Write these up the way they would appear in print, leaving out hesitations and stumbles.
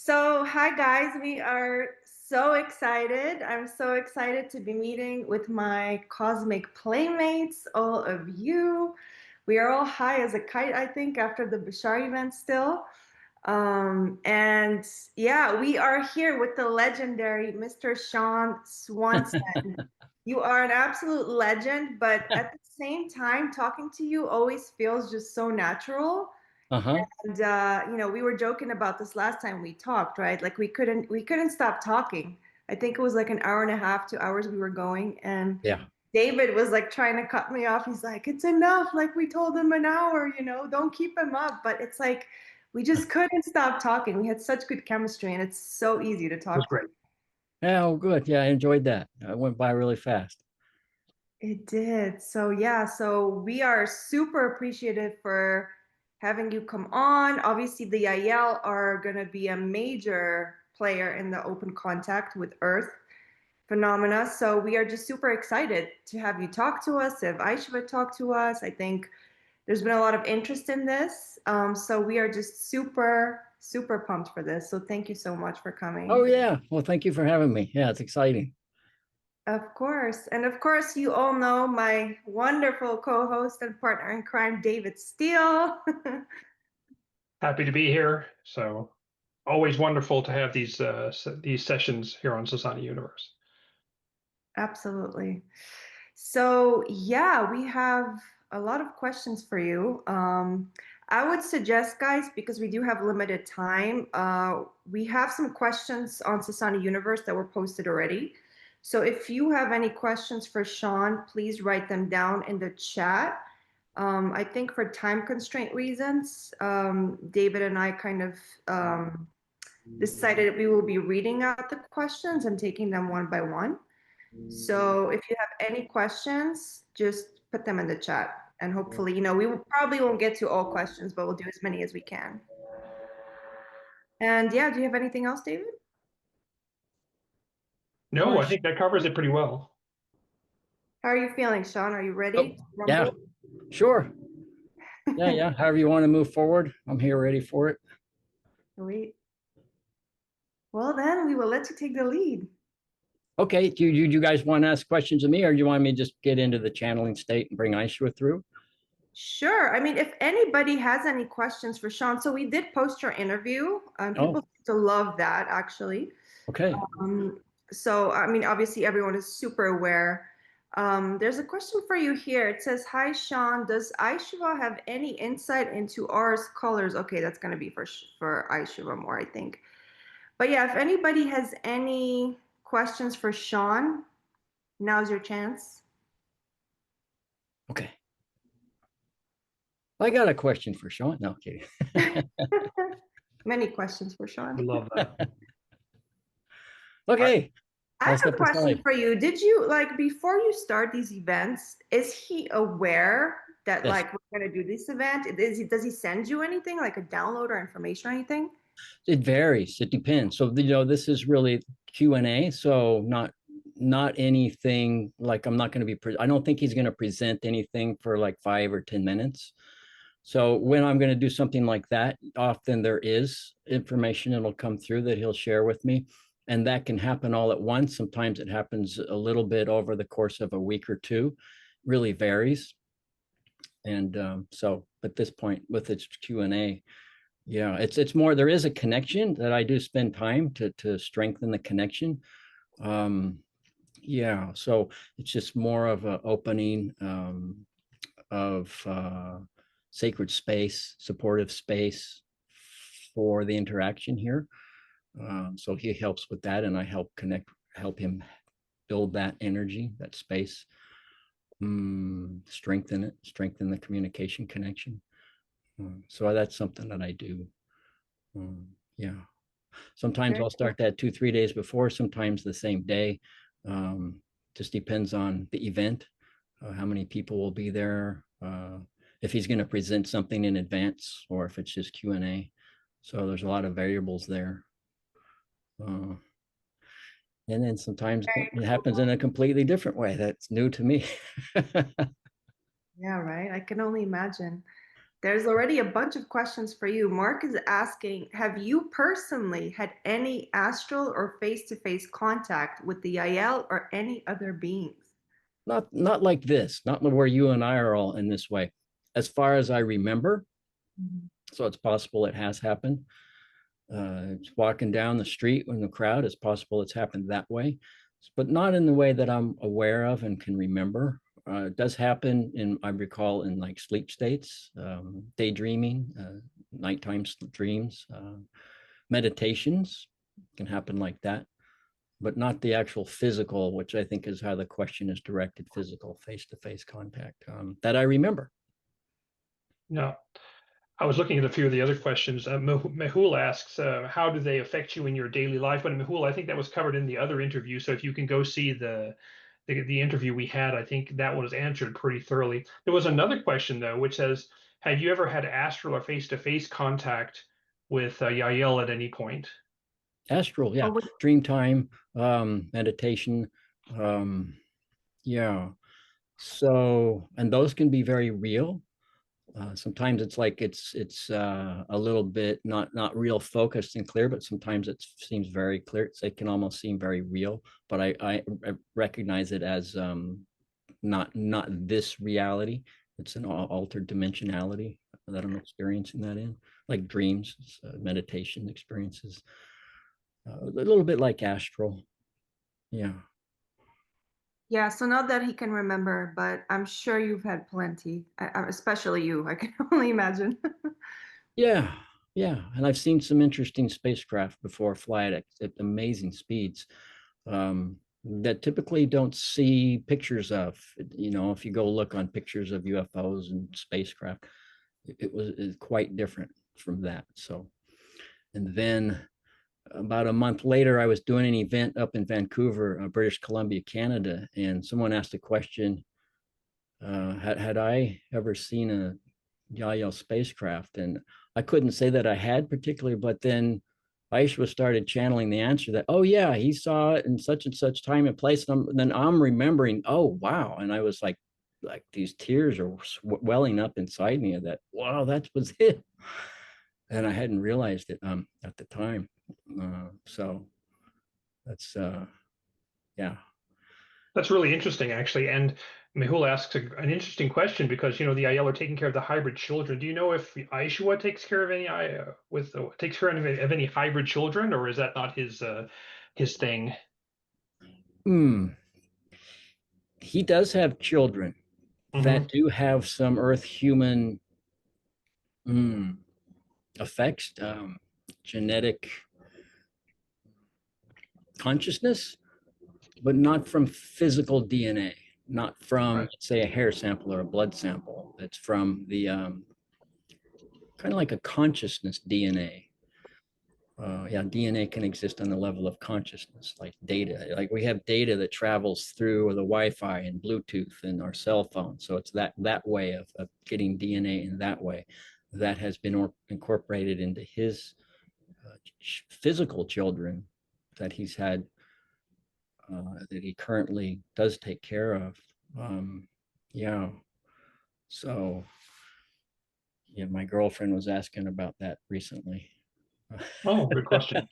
So, hi guys, we are so excited. I'm so excited to be meeting with my cosmic playmates, all of you. We are all high as a kite, I think, after the Bashar event still. And yeah, we are here with the legendary Mr. Shaun Swanson. You are an absolute legend, but at the same time, talking to you always feels just so natural. Uh-huh. And we were joking about this last time we talked, right? Like we couldn't stop talking. I think it was like an hour and a half, 2 hours we were going, and Yeah. David was like trying to cut me off. He's like, "It's enough. Like we told him an hour, don't keep him up." But it's like we just couldn't stop talking. We had such good chemistry, and it's so easy to Was talk to. great. Yeah, oh, good. Yeah, I enjoyed that. It went by really fast. It did. So yeah, so we are super appreciative for having you come on. Obviously, the Yahyel are going to be a major player in the open contact with Earth phenomena. So we are just super excited to have you talk to us, to have Ishuwa talk to us. I think there's been a lot of interest in this. So we are just super, super pumped for this. So thank you so much for Oh coming. yeah. Well, thank you for having me. Yeah, it's exciting. Of course. And of course, you all know my wonderful co host and partner in crime, David Steele. Happy to be here. So always wonderful to have these sessions here on Society Universe. Absolutely. So, yeah, we have a lot of questions for you. I would suggest, guys, because we do have limited time, we have some questions on Sasani Universe that were posted already. So, if you have any questions for Shaun, please write them down in the chat. I think for time constraint reasons, David and I kind of decided we will be reading out the questions and taking them one by one. So if you have any questions, just put them in the chat. And hopefully, probably won't get to all questions, but we'll do as many as we can. And yeah, do you have anything else, David? No, Or I think that covers it pretty well. how are you feeling, Shaun? Are you ready Oh, to yeah, rumble? sure. Yeah, yeah. However you want to move forward. I'm here ready for it. Sweet. Well, then we will let you take the lead. Okay. Do you guys want to ask questions of me, or do you want me to just get into the channeling state and bring Aishwa through? Sure. I mean, if anybody has any questions for Shaun, so we did post your interview. People Oh, seem to love that, actually. okay. Um, so, I mean, obviously, everyone is super aware. There's a question for you here. It says, "Hi, Shaun. Does Ishuwa have any insight into Aura's colors?" Okay, that's going to be for Ishuwa more, I think. But yeah, if anybody has any questions for Shaun, now's your chance. Okay. I got a question for Shaun. No, kidding. Many questions for We Shaun. love that. All right. Okay. I I'll have a step question aside. for you. Did you like before you start these events, is he aware that Yes. like we're gonna do this event? Does he send you anything like a download or information or anything? It varies. It depends. So this is really Q&A. So not anything like I'm not going to be. I don't think he's going to present anything for like 5 or 10 minutes. So when I'm going to do something like that, often there is information that'll come through that he'll share with me, and that can happen all at once. Sometimes it happens a little bit over the course of a week or two. Really varies. And so at this point, with its Q&A, yeah, it's more, there is a connection that I do spend time to strengthen the connection. Um, yeah, so it's just more of an opening of sacred space, supportive space for the interaction here. So he helps with that, and I help him build that energy, that space, strengthen it, strengthen the communication connection. So that's something that I do. Yeah. Sometimes Very I'll cool. start that 2, 3 days before, sometimes the same day. Um, just depends on the event, how many people will be there, if he's going to present something in advance or if it's just Q&A. So there's a lot of variables there. Uh, and then sometimes Very it cool. happens in a completely different way. That's new to me. Yeah, right. I can only imagine. There's already a bunch of questions for you. Mark is asking, have you personally had any astral or face-to-face contact with the Yahyel or any other beings? Not like this, not where you and I are all in this way. As far as I remember, so it's possible it has happened. It's walking down the street in the crowd, it's possible it's happened that way, but not in the way that I'm aware of and can remember. It does happen in, I recall, in like sleep states, daydreaming, nighttime dreams, meditations can happen like that, but not the actual physical, which I think is how the question is directed, physical face-to-face contact that I remember. No. I was looking at a few of the other questions. Mehul asks, how do they affect you in your daily life? But Mehul, I think that was covered in the other interview. So if you can go see the interview we had, I think that was answered pretty thoroughly. There was another question though, which says, have you ever had astral or face-to-face contact with Yahyel at any point? Astral, yeah, dream time, meditation, yeah. So, and those can be very real. Sometimes it's like it's a little bit not real focused and clear, but sometimes it seems very clear. It can almost seem very real, but I recognize it as not this reality. It's an altered dimensionality that I'm experiencing that in, like dreams, meditation experiences, a little bit like astral. Yeah. Yeah, so not that he can remember, but I'm sure you've had plenty, especially you. I can only imagine. Yeah, yeah, and I've seen some interesting spacecraft before fly at amazing speeds that typically don't see pictures of. You know, if you go look on pictures of UFOs and spacecraft, it was quite different from that. So, and then about a month later, I was doing an event up in Vancouver, British Columbia, Canada, and someone asked a question, had I ever seen a Yahyel spacecraft? And I couldn't say that I had particularly, but then Ishuwa started channeling the answer that, oh yeah, he saw it in such and such time and place. And then I'm remembering, oh wow. And I was like these tears are welling up inside me of that, wow, that was it. And I hadn't realized it at the time. So that's, yeah. That's really interesting, actually. And Mehul asks an interesting question because the Yahyel are taking care of the hybrid children. Do you know if Ishuwa takes care of any takes care of any hybrid children, or is that not his thing? He does have children that do have some Earth human effects, genetic consciousness, but not from physical DNA, not from, Right. say, a hair sample or a blood sample. It's from the kind of like a consciousness DNA. Yeah, DNA can exist on the level of consciousness, like data. Like we have data that travels through the Wi-Fi and Bluetooth and our cell phone. So it's that way of getting DNA in that way that has been incorporated into his physical children that he's had, that he currently does take care of. Yeah. So yeah, my girlfriend was asking about that recently. Oh, good question.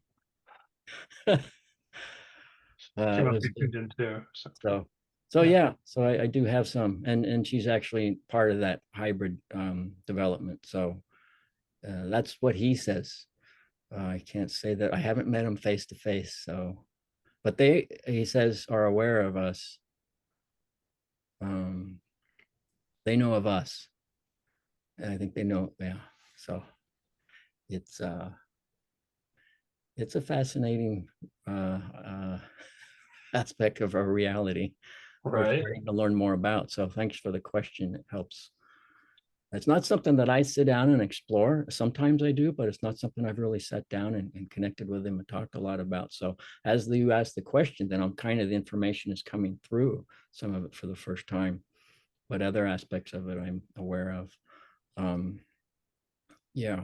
She It must was be tuned in too. so yeah, so I do have some, and she's actually part of that hybrid development. So that's what he says. I can't say that I haven't met him face to face. So, but he says, are aware of us. Um, they know of us, and I think they know. Yeah. So it's it's a fascinating aspect of our reality we're Right. starting to learn more about. So thanks for the question. It helps. It's not something that I sit down and explore. Sometimes I do, but it's not something I've really sat down and connected with him and talked a lot about. So as you ask the question, then I'm kind of, the information is coming through, some of it for the first time, but other aspects of it I'm aware of. Yeah.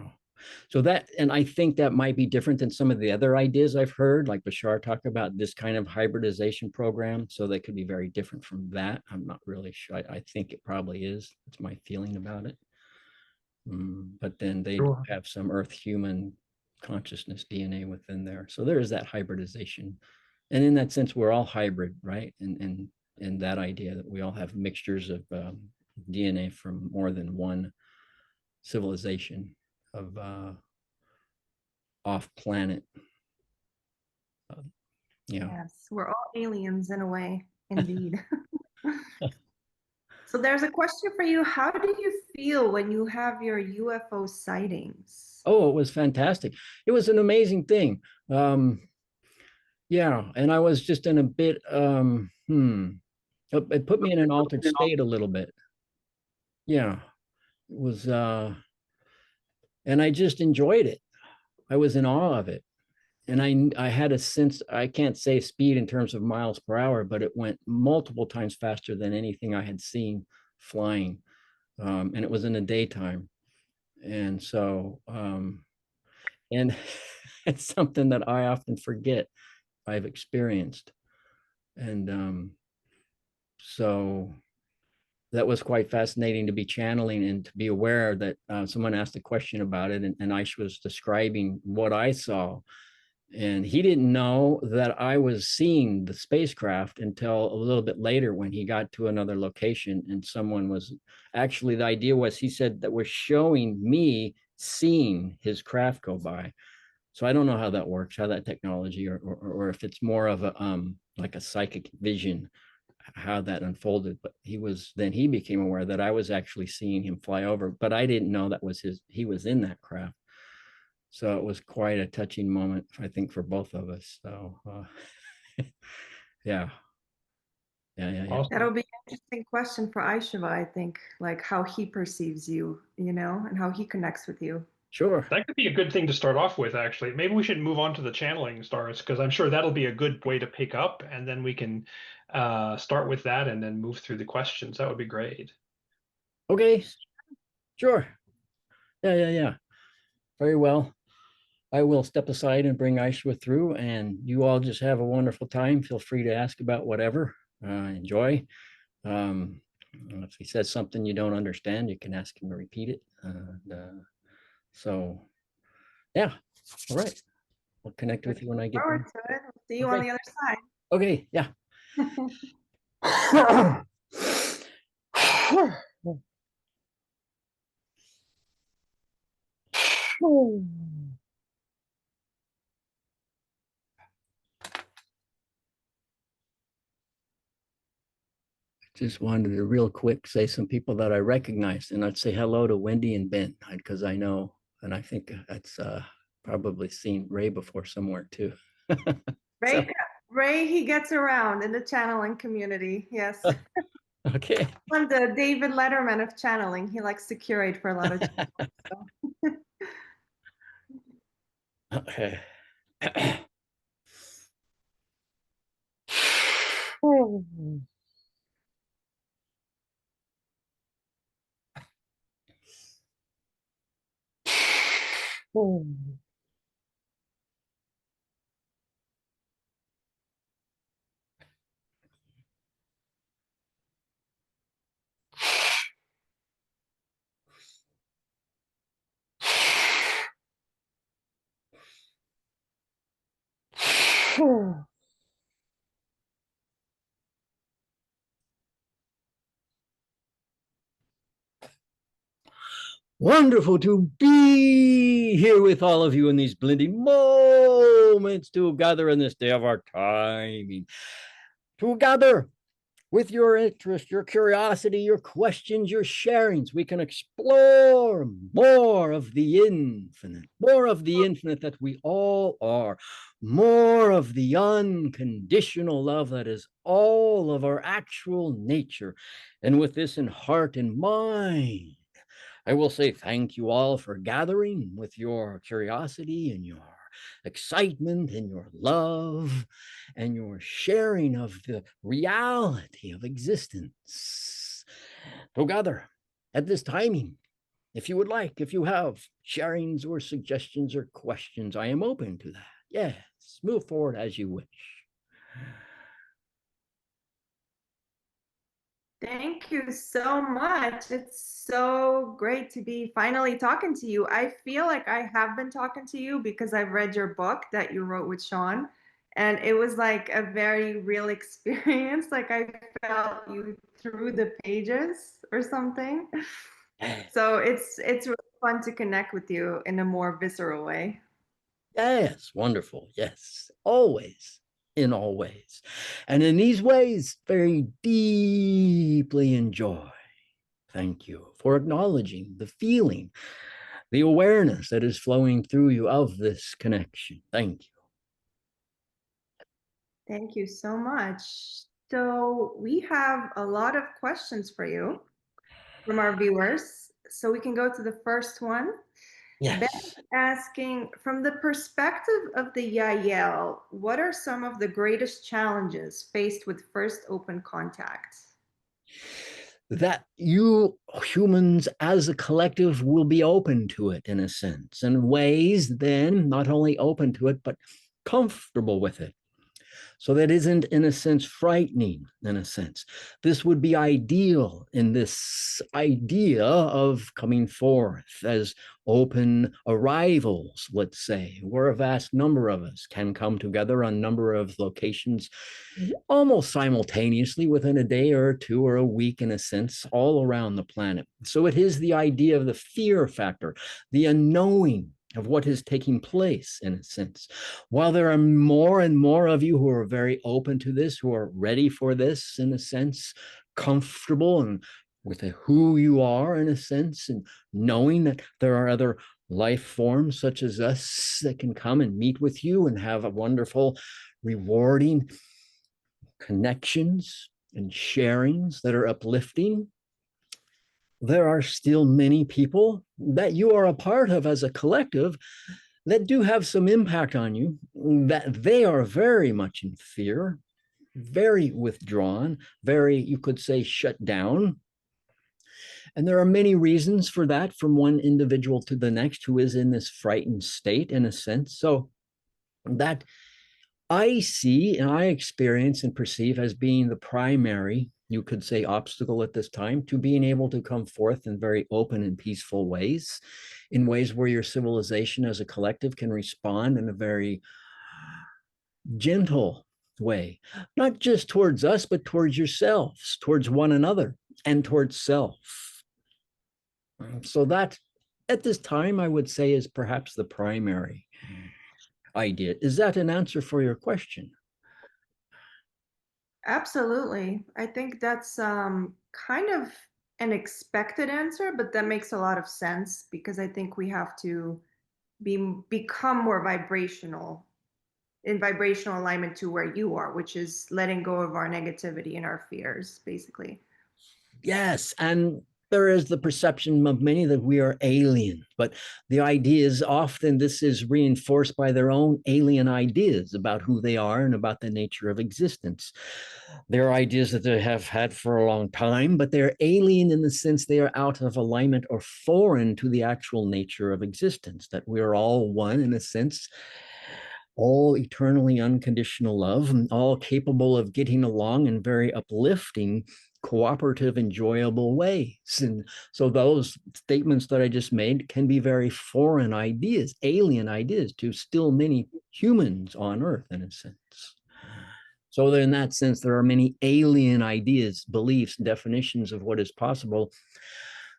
So that, and I think that might be different than some of the other ideas I've heard, like Bashar talk about this kind of hybridization program. So they could be very different from that. I'm not really sure. I think it probably is. It's my feeling about it. But then they do have some Earth human consciousness DNA within there. So there is that hybridization. And in that sense, we're all hybrid, right? And that idea that we all have mixtures of DNA from more than one civilization of off planet. Yes, we're all aliens in a way, indeed. So there's a question for you. How do you feel when you have your UFO sightings? Oh, it was fantastic. It was an amazing thing. Yeah, and I was just in a bit, it put me in an altered state a little bit. Yeah, it was, and I just enjoyed it. I was in awe of it. And I had a sense, I can't say speed in terms of miles per hour, but it went multiple times faster than anything I had seen flying. And it was in the daytime. And so, and it's something that I often forget I've experienced. And so that was quite fascinating to be channeling and to be aware that someone asked a question about it, and Aish was describing what I saw. And he didn't know that I was seeing the spacecraft until a little bit later when he got to another location. And someone was actually, the idea was, he said that was showing me seeing his craft go by. So I don't know how that works, how that technology, or if it's more of a like a psychic vision, how that unfolded. But he became aware that I was actually seeing him fly over, but I didn't know that was he was in that craft. So it was quite a touching moment, I think, for both of us. So yeah. Awesome. That'll be an interesting question for Ishuwa, I think, like how he perceives you, and how he connects with you. Sure. That could be a good thing to start off with, actually. Maybe we should move on to the channeling stars, because I'm sure that'll be a good way to pick up, and then we can start with that and then move through the questions. That would be great. Okay. Sure. Yeah. Very well. I will step aside and bring Ishuwa through, and you all just have a wonderful time. Feel free to ask about whatever. Enjoy. If he says something you don't understand, you can ask him to repeat it. So, yeah. All right. I'll connect with you when I get Forward there. to it. See you on the other side. Okay. Yeah. Just wanted to real quick say some people that I recognized, and I'd say hello to Wendy and Ben, because I know, and I think that's probably seen Ray before somewhere too. Ray, Ray, he gets around in the channeling community. Yes. Okay. I'm the David Letterman of channeling. He likes to curate for a lot of channels. Okay. Wonderful to be here with all of you in these blending moments to gather in this day of our timing. To gather with your interest, your curiosity, your questions, your sharings, we can explore more of the infinite that we all are, more of the unconditional love that is all of our actual nature. And with this in heart and mind, I will say thank you all for gathering with your curiosity and your excitement and your love and your sharing of the reality of existence. Together at this timing, if you would like, if you have sharings or suggestions or questions, I am open to that. Yes, move forward as you wish. Thank you so much. It's so great to be finally talking to you. I feel like I have been talking to you because I've read your book that you wrote with Shaun, and it was like a very real experience. Like I felt you through the pages or something. So it's really fun to connect with you in a more visceral way. Yes, wonderful. Yes, always, in all ways. And in these ways, very deeply enjoy. Thank you for acknowledging the feeling, the awareness that is flowing through you of this connection. Thank you. Thank you so much. So we have a lot of questions for you from our viewers. So we can go to the first one. Ben Yes. asking, from the perspective of the Yahyel, what are some of the greatest challenges faced with first open contact? That you humans as a collective will be open to it in a sense, and ways then not only open to it, but comfortable with it. So that isn't, in a sense, frightening, in a sense. This would be ideal in this idea of coming forth as open arrivals, let's say, where a vast number of us can come together on a number of locations almost simultaneously within a day or two or a week, in a sense, all around the planet. So it is the idea of the fear factor, the unknowing of what is taking place, in a sense. While there are more and more of you who are very open to this, who are ready for this, in a sense, comfortable and with who you are, in a sense, and knowing that there are other life forms such as us that can come and meet with you and have a wonderful, rewarding connections and sharings that are uplifting, there are still many people that you are a part of as a collective that do have some impact on you, that they are very much in fear, very withdrawn, very, you could say, shut down. And there are many reasons for that, from one individual to the next who is in this frightened state, in a sense. So that I see and I experience and perceive as being the primary, you could say, obstacle at this time to being able to come forth in very open and peaceful ways, in ways where your civilization as a collective can respond in a very gentle way, not just towards us, but towards yourselves, towards one another, and towards self. So that at this time, I would say, is perhaps the primary idea. Is that an answer for your question? Absolutely. I think that's kind of an expected answer, but that makes a lot of sense because I think we have to become more vibrational in vibrational alignment to where you are, which is letting go of our negativity and our fears, basically. Yes, and there is the perception of many that we are alien, but the idea is often this is reinforced by their own alien ideas about who they are and about the nature of existence. They're ideas that they have had for a long time, but they're alien in the sense they are out of alignment or foreign to the actual nature of existence, that we're all one in a sense, all eternally unconditional love, and all capable of getting along in very uplifting, cooperative, enjoyable ways. And so those statements that I just made can be very foreign ideas, alien ideas to still many humans on Earth, in a sense. So in that sense, there are many alien ideas, beliefs, definitions of what is possible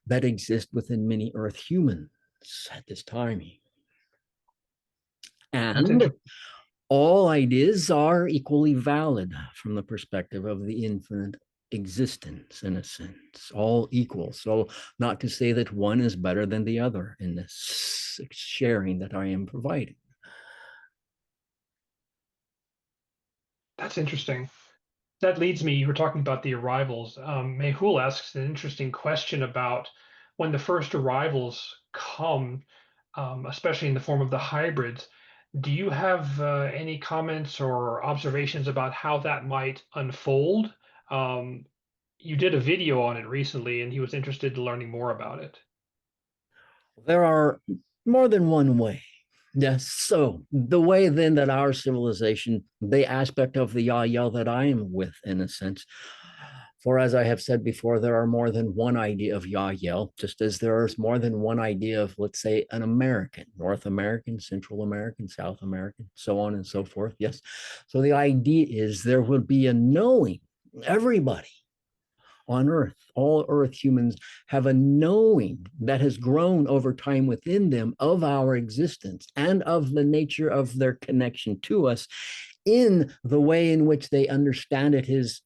that exist within many Earth humans at this time. And all ideas are equally valid from the perspective of the infinite existence, in a sense, all equal. So not to say that one is better than the other in this sharing that I am providing. That's interesting. That leads me, you were talking about the arrivals. Mehul asks an interesting question about when the first arrivals come, especially in the form of the hybrids. Do you have any comments or observations about how that might unfold? Um, you did a video on it recently, and he was interested in learning more about it. There are more than one way. Yes. So the way then that our civilization, the aspect of the Yahyel that I am with, in a sense, For as I have said before, there are more than one idea of Yahyel, just as there is more than one idea of, let's say, an American, North American, Central American, South American, so on and so forth. Yes. So the idea is there will be a knowing. Everybody on earth, all earth humans have a knowing that has grown over time within them of our existence and of the nature of their connection to us, in the way in which they understand it is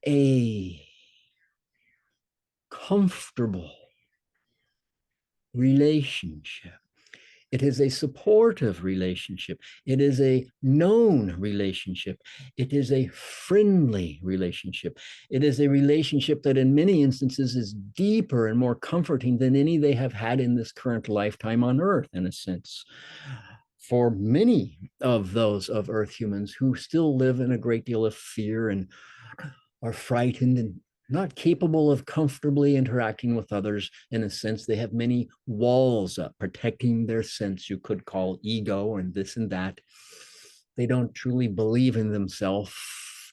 a comfortable relationship. It is a supportive relationship. It is a known relationship. It is a friendly relationship. It is a relationship that in many instances is deeper and more comforting than any they have had in this current lifetime on earth, in a sense. For many of those of earth humans who still live in a great deal of fear and are frightened and not capable of comfortably interacting with others, in a sense, they have many walls up protecting their sense you could call ego and this and that. They don't truly believe in themselves,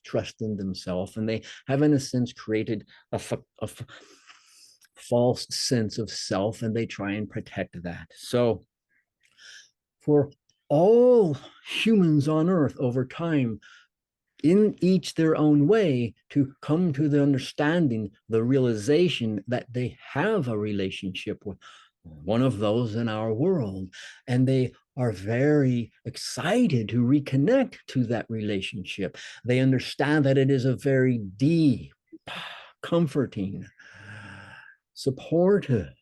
trust in themselves, and they have, in a sense, created a false sense of self, and they try and protect that. So for all humans on earth over time, in each their own way, to come to the understanding, the realization that they have a relationship with one of those in our world, and they are very excited to reconnect to that relationship. They understand that it is a very deep, comforting, supportive,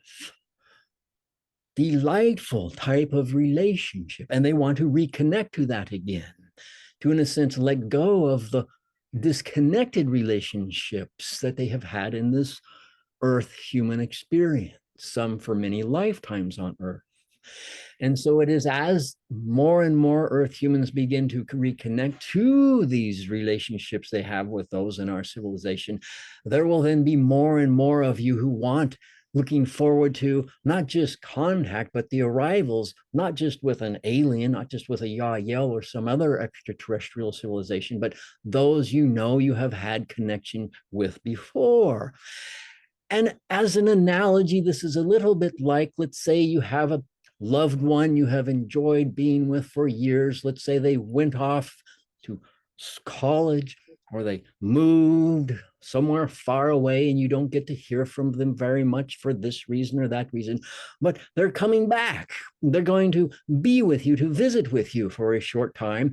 delightful type of relationship, and they want to reconnect to that again, to, in a sense, let go of the disconnected relationships that they have had in this earth human experience, some for many lifetimes on earth. And so it is as more and more earth humans begin to reconnect to these relationships they have with those in our civilization, there will then be more and more of you who want, looking forward to not just contact, but the arrivals, not just with an alien, not just with a Yahyel or some other extraterrestrial civilization, but those you know you have had connection with before. And as an analogy, this is a little bit like, let's say you have a loved one you have enjoyed being with for years. Let's say they went off to college, or they moved somewhere far away and you don't get to hear from them very much for this reason or that reason, but they're coming back. They're going to be with you, to visit with you for a short time.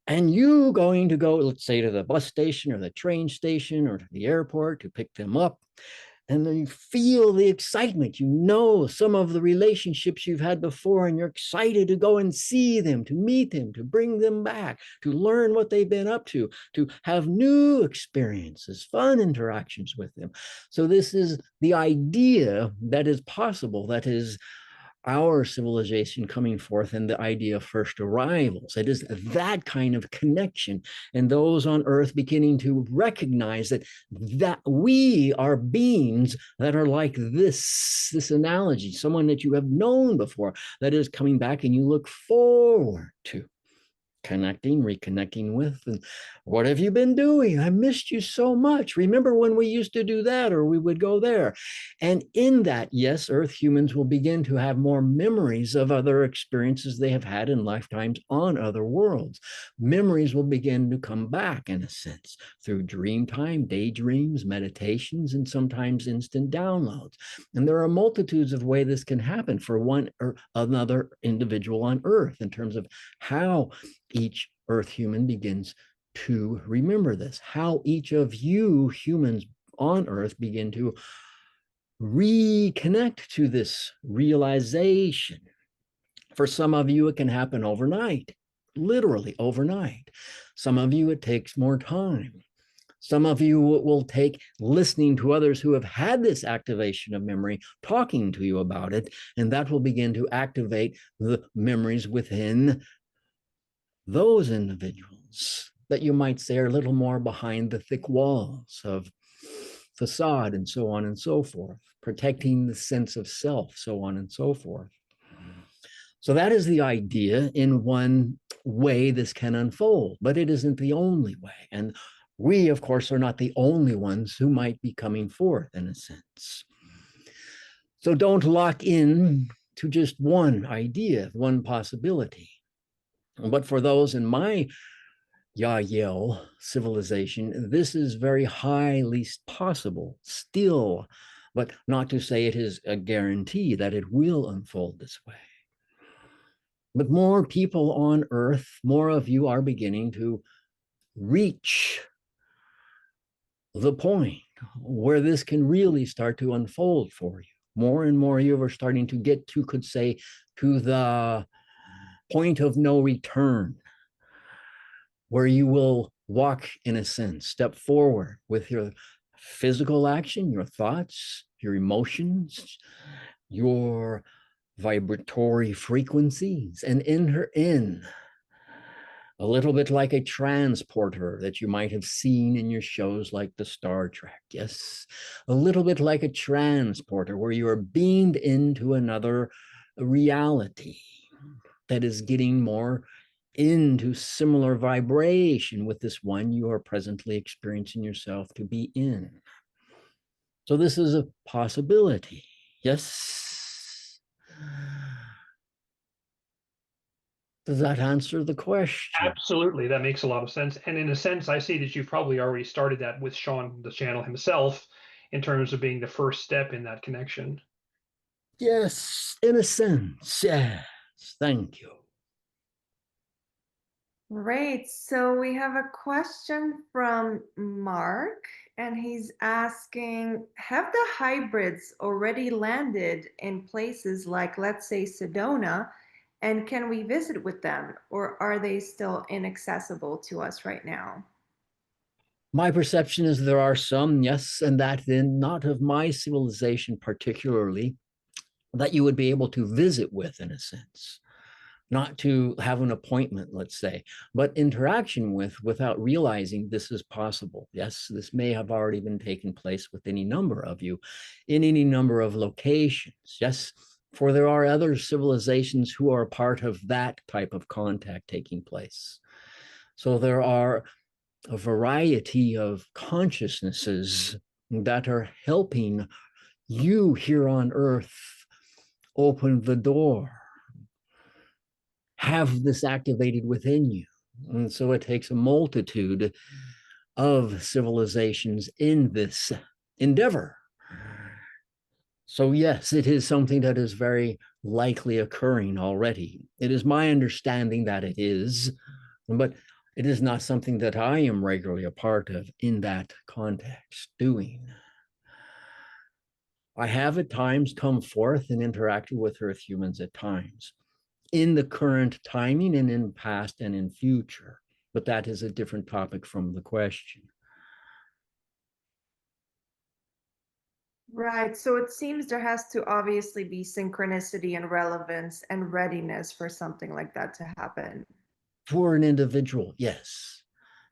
And you going to go, let's say, to the bus station or the train station or to the airport to pick them up. And then you feel the excitement. You know some of the relationships you've had before, and you're excited to go and see them, to meet them, to bring them back, to learn what they've been up to have new experiences, fun interactions with them. So this is the idea that is possible, that is our civilization coming forth, and the idea of first arrivals. It is that kind of connection, and those on earth beginning to recognize that we are beings that are like this analogy, someone that you have known before that is coming back, and you look forward to connecting, reconnecting with. And what have you been doing? I missed you so much. Remember when we used to do that, or we would go there? And in that, yes, earth humans will begin to have more memories of other experiences they have had in lifetimes on other worlds. Memories will begin to come back, in a sense, through dream time, daydreams, meditations, and sometimes instant downloads. And there are multitudes of ways this can happen for one or another individual on earth, in terms of how each earth human begins to remember this, how each of you humans on earth begin to reconnect to this realization. For some of you, it can happen overnight, literally overnight. Some of you, it takes more time. Some of you, it will take listening to others who have had this activation of memory, talking to you about it, and that will begin to activate the memories within those individuals that you might say are a little more behind the thick walls of facade, and so on and so forth, protecting the sense of self, so on and so forth. So that is the idea. In one way this can unfold, but it isn't the only way. And We, of course, are not the only ones who might be coming forth in a sense. So don't lock in to just one idea, one possibility. But for those in my Yahyel civilization, this is very highly possible still, but not to say it is a guarantee that it will unfold this way. But more people on Earth, more of you are beginning to reach the point where this can really start to unfold for you. More and more you are starting to get to, could say, to the point of no return, where you will walk, in a sense, step forward with your physical action, your thoughts, your emotions, your vibratory frequencies, and enter in a little bit like a transporter that you might have seen in your shows like the Star Trek. Yes, a little bit like a transporter where you are beamed into another reality that is getting more into similar vibration with this one you are presently experiencing yourself to be in. So this is a possibility. Yes. Does that answer the question? Absolutely, that makes a lot of sense. And in a sense, I see that you've probably already started that with Shaun, the channel himself, in terms of being the first step in that connection. Yes, in a sense. Yes. Thank you. Great. So we have a question from Mark, and he's asking, have the hybrids already landed in places like, let's say, Sedona, and can we visit with them, or are they still inaccessible to us right now? My perception is there are some, yes, and that then not of my civilization particularly, that you would be able to visit with in a sense, not to have an appointment, let's say, but interaction with without realizing this is possible. Yes, this may have already been taking place with any number of you in any number of locations. Yes, for there are other civilizations who are part of that type of contact taking place. So there are a variety of consciousnesses that are helping you here on Earth open the door, have this activated within you. And so it takes a multitude of civilizations in this endeavor. So, yes, it is something that is very likely occurring already. It is my understanding that it is, but it is not something that I am regularly a part of in that context doing. I have at times come forth and interacted with Earth humans at times in the current timing and in past and in future, but that is a different topic from the question. Right. So it seems there has to obviously be synchronicity and relevance and readiness for something like that to happen. For an individual, yes.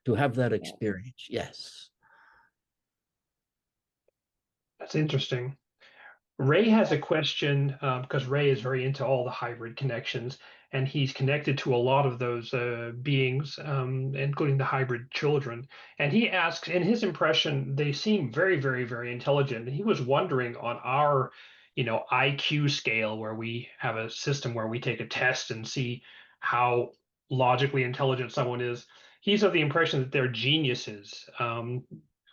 To have that experience, yes. That's interesting. Ray has a question because Ray is very into all the hybrid connections, and he's connected to a lot of those beings, including the hybrid children. And he asks, in his impression, they seem very, very, very intelligent. And he was wondering on our, IQ scale, where we have a system where we take a test and see how logically intelligent someone is. He's of the impression that they're geniuses.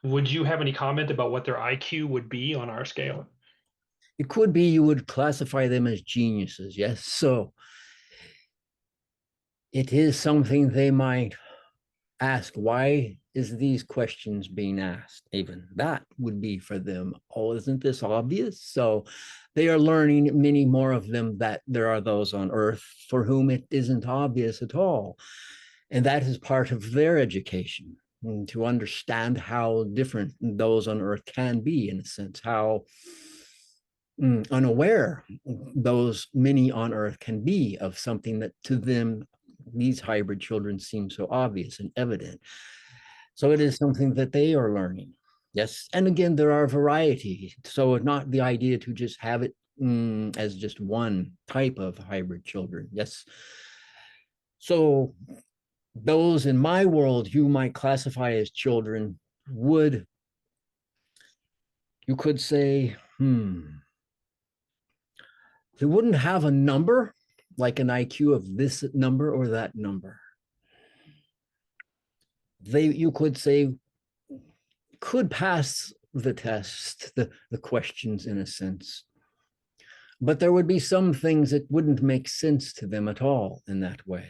Would you have any comment about what their IQ would be on our scale? It could be you would classify them as geniuses, yes. So it is something they might ask, why is these questions being asked? Even that would be for them, oh, isn't this obvious? So they are learning, many more of them, that there are those on Earth for whom it isn't obvious at all. And that is part of their education, to understand how different those on Earth can be, in a sense, how unaware those many on Earth can be of something that to them, these hybrid children, seem so obvious and evident. So it is something that they are learning. Yes. And again, there are varieties. So not the idea to just have it as just one type of hybrid children. Yes. So those in my world you might classify as children would, you could say, they wouldn't have a number, like an IQ of this number or that number. They, you could say, could pass the test, the questions in a sense. But there would be some things that wouldn't make sense to them at all in that way.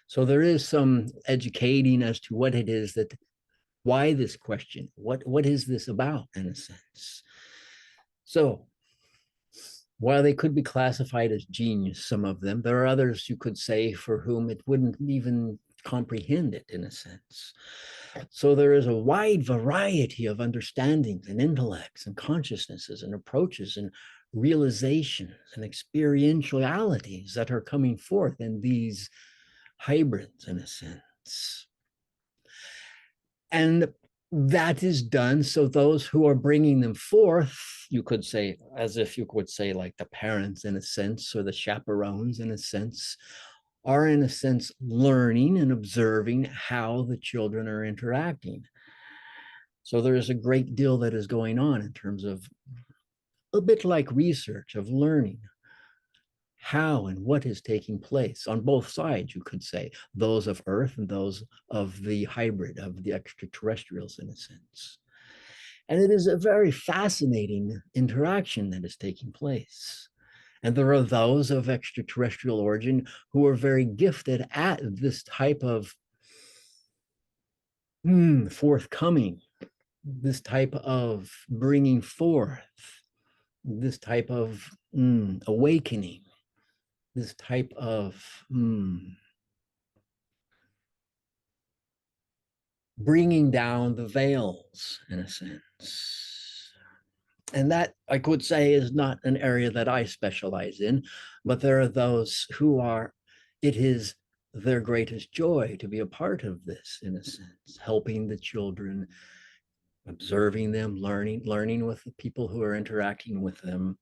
So there is some educating as to what it is that, why this question, what is this about in a sense. So while they could be classified as genius, some of them, there are others you could say for whom it wouldn't even comprehend it in a sense. So there is a wide variety of understandings and intellects and consciousnesses and approaches and realizations and experientialities that are coming forth in these hybrids in a sense. And that is done so those who are bringing them forth, you could say, as if you would say like the parents in a sense, or the chaperones in a sense, are in a sense learning and observing how the children are interacting. So there is a great deal that is going on in terms of a bit like research of learning how and what is taking place on both sides, you could say, those of Earth and those of the hybrid, of the extraterrestrials in a sense. And it is a very fascinating interaction that is taking place. And there are those of extraterrestrial origin who are very gifted at this type of forthcoming, this type of bringing forth, this type of awakening, this type of bringing down the veils in a sense. And that, I could say, is not an area that I specialize in, but there are those who are, it is their greatest joy to be a part of this in a sense, helping the children, observing them, learning with the people who are interacting with them.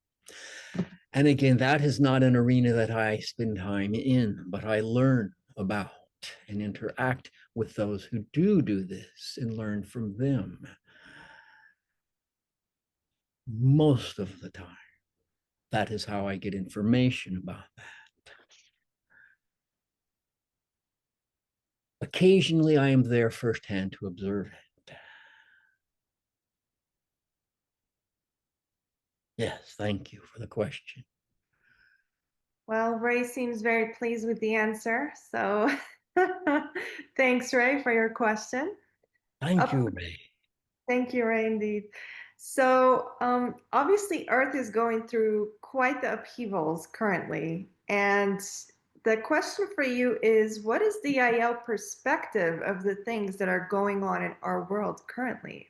And again, that is not an arena that I spend time in, but I learn about and interact with those who do this and learn from them most of the time. That is how I get information about that. Occasionally, I am there firsthand to observe it. Yes, thank you for the question. Well, Ray seems very pleased with the answer. So thanks, Ray, for your question. Thank you, Ray. Thank you, Ray, indeed. So obviously, Earth is going through quite the upheavals currently. And the question for you is, what is the Yahyel perspective of the things that are going on in our world currently?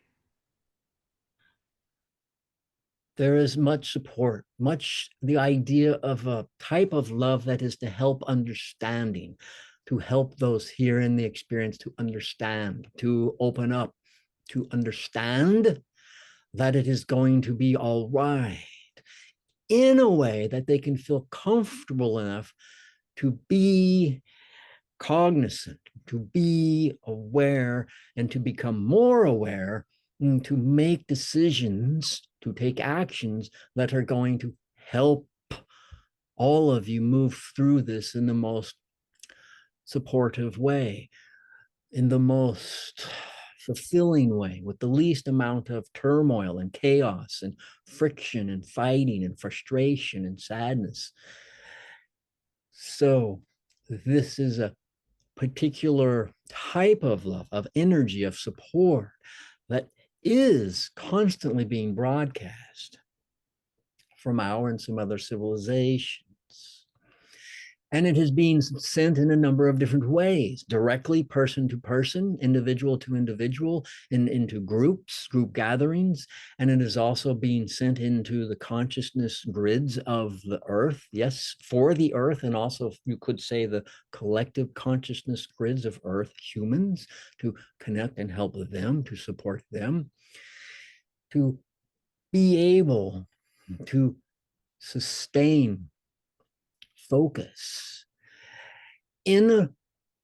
There is much support, much the idea of a type of love that is to help understanding, to help those here in the experience to understand, to open up, to understand that it is going to be all right in a way that they can feel comfortable enough to be cognizant, to be aware, and to become more aware, and to make decisions, to take actions that are going to help all of you move through this in the most supportive way, in the most fulfilling way, with the least amount of turmoil and chaos and friction and fighting and frustration and sadness. So this is a particular type of love, of energy, of support that is constantly being broadcast from our and some other civilizations. And it is being sent in a number of different ways, directly person to person, individual to individual, into groups, group gatherings. And it is also being sent into the consciousness grids of the earth, yes, for the earth, and also you could say the collective consciousness grids of earth humans, to connect and help them, to support them, to be able to sustain focus in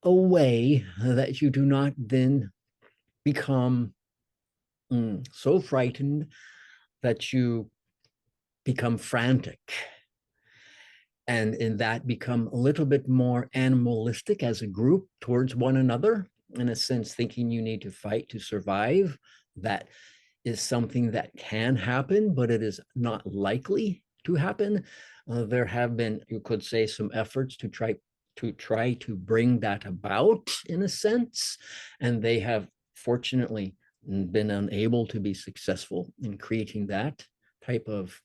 a way that you do not then become so frightened that you become frantic, and in that become a little bit more animalistic as a group towards one another, in a sense, thinking you need to fight to survive. That is something that can happen, but it is not likely to happen. There have been, you could say, some efforts to try to bring that about, in a sense, and they have fortunately been unable to be successful in creating that type of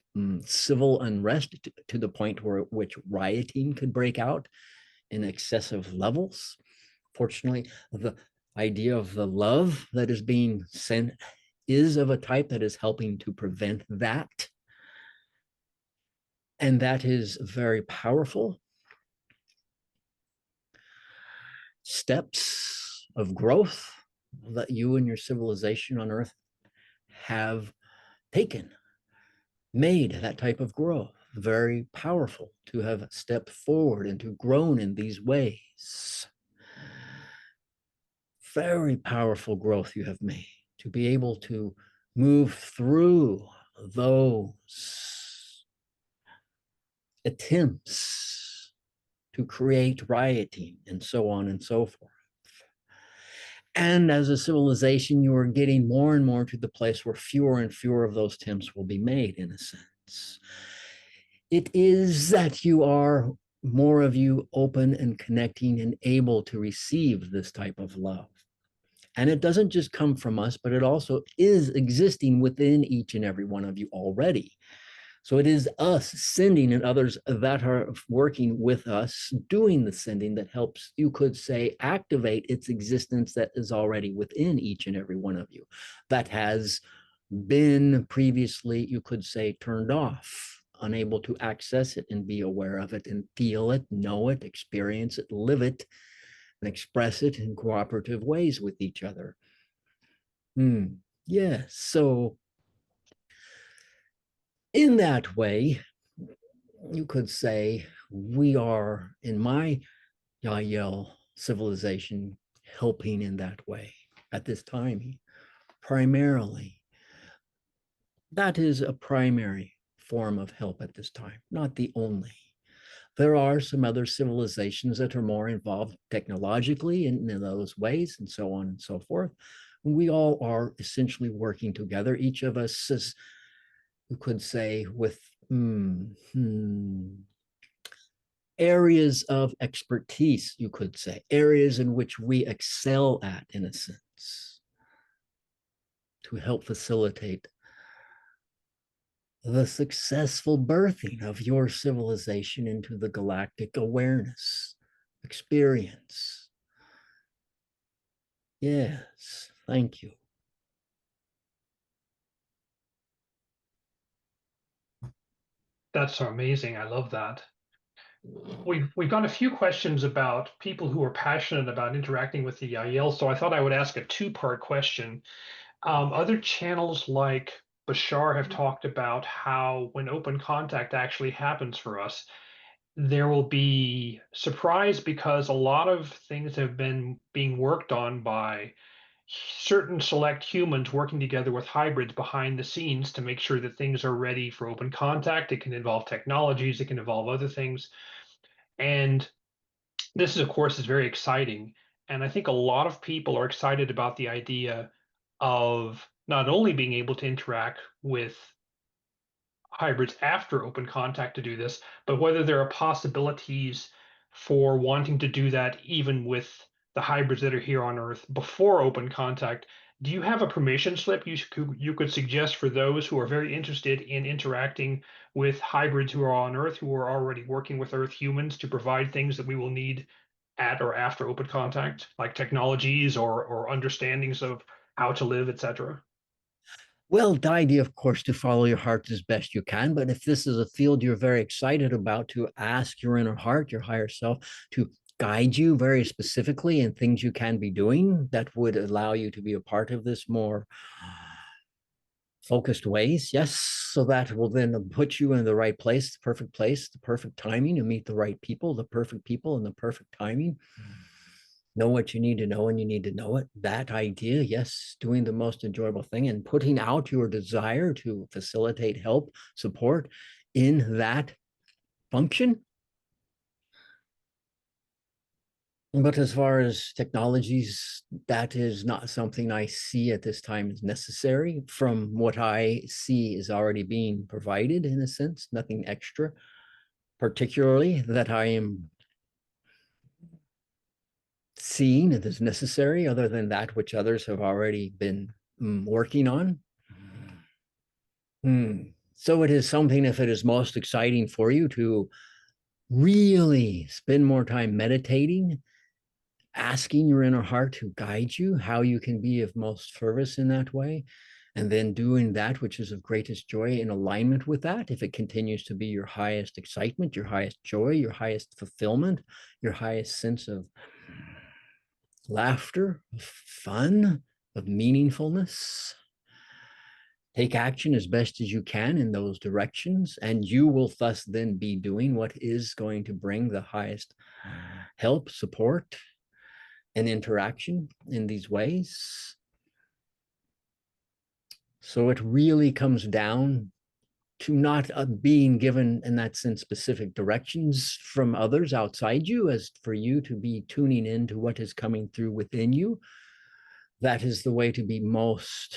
civil unrest to the point where which rioting could break out in excessive levels. Fortunately, the idea of the love that is being sent is of a type that is helping to prevent that. And that is very powerful. Steps of growth that you and your civilization on Earth have taken, made that type of growth very powerful, to have stepped forward and to grown in these ways. Very powerful growth you have made to be able to move through those attempts to create rioting and so on and so forth. And as a civilization, you are getting more and more to the place where fewer and fewer of those attempts will be made, in a sense. It is that you are, more of you, open and connecting and able to receive this type of love. And it doesn't just come from us, but it also is existing within each and every one of you already. So it is us sending and others that are working with us, doing the sending, that helps, you could say, activate its existence that is already within each and every one of you, that has been previously, you could say, turned off, unable to access it and be aware of it and feel it, know it, experience it, live it, and express it in cooperative ways with each other. Yes, so in that way, you could say we are, in my Yahyel civilization, helping in that way at this time, primarily. That is a primary form of help at this time, not the only. There are some other civilizations that are more involved technologically in those ways, and so on and so forth. We all are essentially working together. Each of us is, you could say, with areas of expertise, you could say, areas in which we excel at, in a sense, to help facilitate the successful birthing of your civilization into the galactic awareness experience. Yes, thank you. That's amazing. I love that. We've got a few questions about people who are passionate about interacting with the Yahyel, so I thought I would ask a two-part question. Other channels like Bashar have talked about how when open contact actually happens for us, there will be surprise because a lot of things have been being worked on by certain select humans working together with hybrids behind the scenes to make sure that things are ready for open contact. It can involve technologies, it can involve other things. And this is, of course, is very exciting. And I think a lot of people are excited about the idea of not only being able to interact with hybrids after open contact to do this, but whether there are possibilities for wanting to do that even with the hybrids that are here on Earth before open contact. Do you have a permission slip you could suggest for those who are very interested in interacting with hybrids who are on Earth, who are already working with Earth humans to provide things that we will need at or after open contact, like technologies or understandings of how to live, etc.? Well, the idea, of course, to follow your heart as best you can. But if this is a field you're very excited about, to ask your inner heart, your higher self, to guide you very specifically in things you can be doing that would allow you to be a part of this more focused ways. Yes. So that will then put you in the right place, the perfect timing to meet the right people, the perfect people, and the perfect timing. know what you need to know and you need to know it. That idea, yes, doing the most enjoyable thing and putting out your desire to facilitate, help, support in that function. But as far as technologies, that is not something I see at this time as necessary. From what I see is already being provided in a sense, nothing extra, particularly that I am seeing that is necessary other than that which others have already been working on. So it is something, if it is most exciting for you, to really spend more time meditating, asking your inner heart to guide you, how you can be of most service in that way, and then doing that which is of greatest joy in alignment with that. If it continues to be your highest excitement, your highest joy, your highest fulfillment, your highest sense of laughter, of fun, of meaningfulness, take action as best as you can in those directions, and you will thus then be doing what is going to bring the highest help, support, and interaction in these ways. So it really comes down to not being given, in that sense, specific directions from others outside you, as for you to be tuning into what is coming through within you. That is the way to be most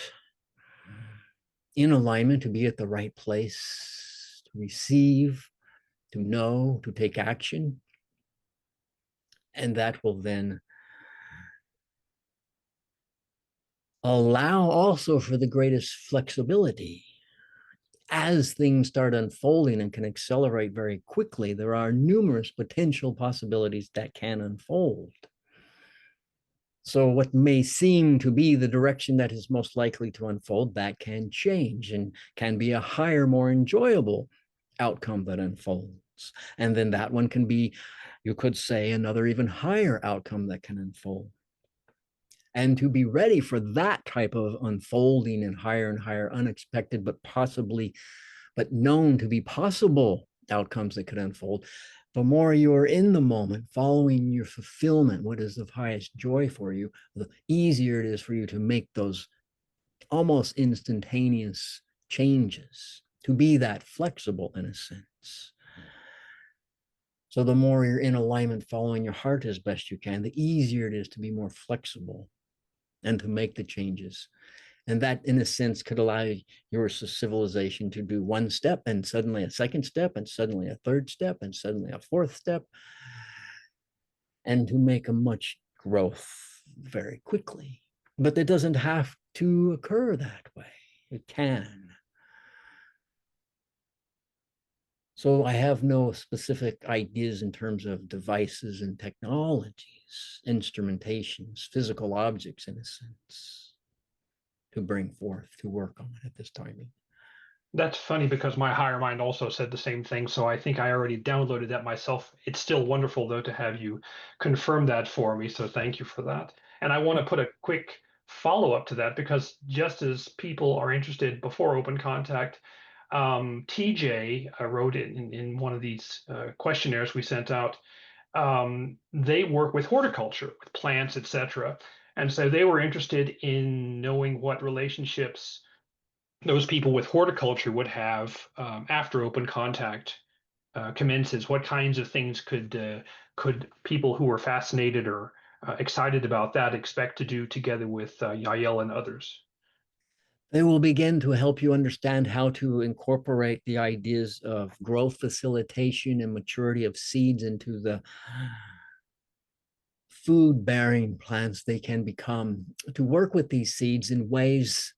in alignment, to be at the right place, to receive, to know, to take action. And that will then allow also for the greatest flexibility. As things start unfolding and can accelerate very quickly, there are numerous potential possibilities that can unfold. So what may seem to be the direction that is most likely to unfold, that can change and can be a higher, more enjoyable outcome that unfolds. And then that one can be, you could say, another even higher outcome that can unfold. And to be ready for that type of unfolding and higher unexpected, but possibly, but known to be possible outcomes that could unfold, the more you're in the moment, following your fulfillment, what is of highest joy for you, the easier it is for you to make those almost instantaneous changes, to be that flexible in a sense. So the more you're in alignment, following your heart as best you can, the easier it is to be more flexible and to make the changes. And that, in a sense, could allow your civilization to do one step and suddenly a second step and suddenly a third step and suddenly a fourth step, and to make a much growth very quickly. But it doesn't have to occur that way. It can. So I have no specific ideas in terms of devices and technologies, instrumentations, physical objects in a sense, to bring forth, to work on at this timing. That's funny because my higher mind also said the same thing. So I think I already downloaded that myself. It's still wonderful, though, to have you confirm that for me. So thank you for that. And I want to put a quick follow up to that because just as people are interested before open contact, TJ wrote it in one of these questionnaires we sent out. They work with horticulture, with plants, etc. And so they were interested in knowing what relationships those people with horticulture would have after open contact commences. What kinds of things could people who are fascinated or excited about that expect to do together with Yahyel and others? They will begin to help you understand how to incorporate the ideas of growth facilitation and maturity of seeds into the food bearing plants they can become, to work with these seeds in ways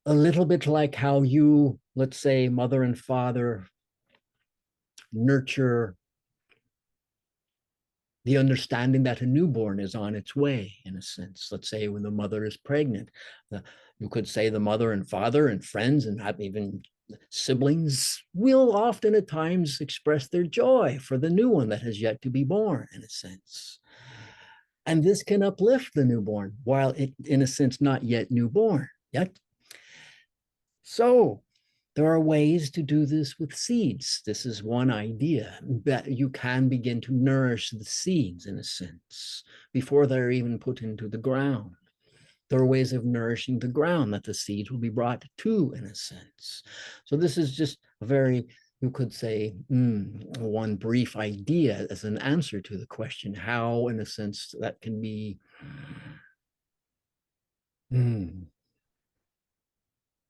a little bit like how you, let's say, mother and father nurture the understanding that a newborn is on its way, in a sense. Let's say when the mother is pregnant, you could say the mother and father and friends and even siblings will often at times express their joy for the new one that has yet to be born, in a sense. And this can uplift the newborn while it, in a sense, not yet newborn yet. So There are ways to do this with seeds. This is one idea, that you can begin to nourish the seeds in a sense before they're even put into the ground. There are ways of nourishing the ground that the seeds will be brought to, in a sense. So this is just a very, you could say, one brief idea as an answer to the question, how, in a sense, that can be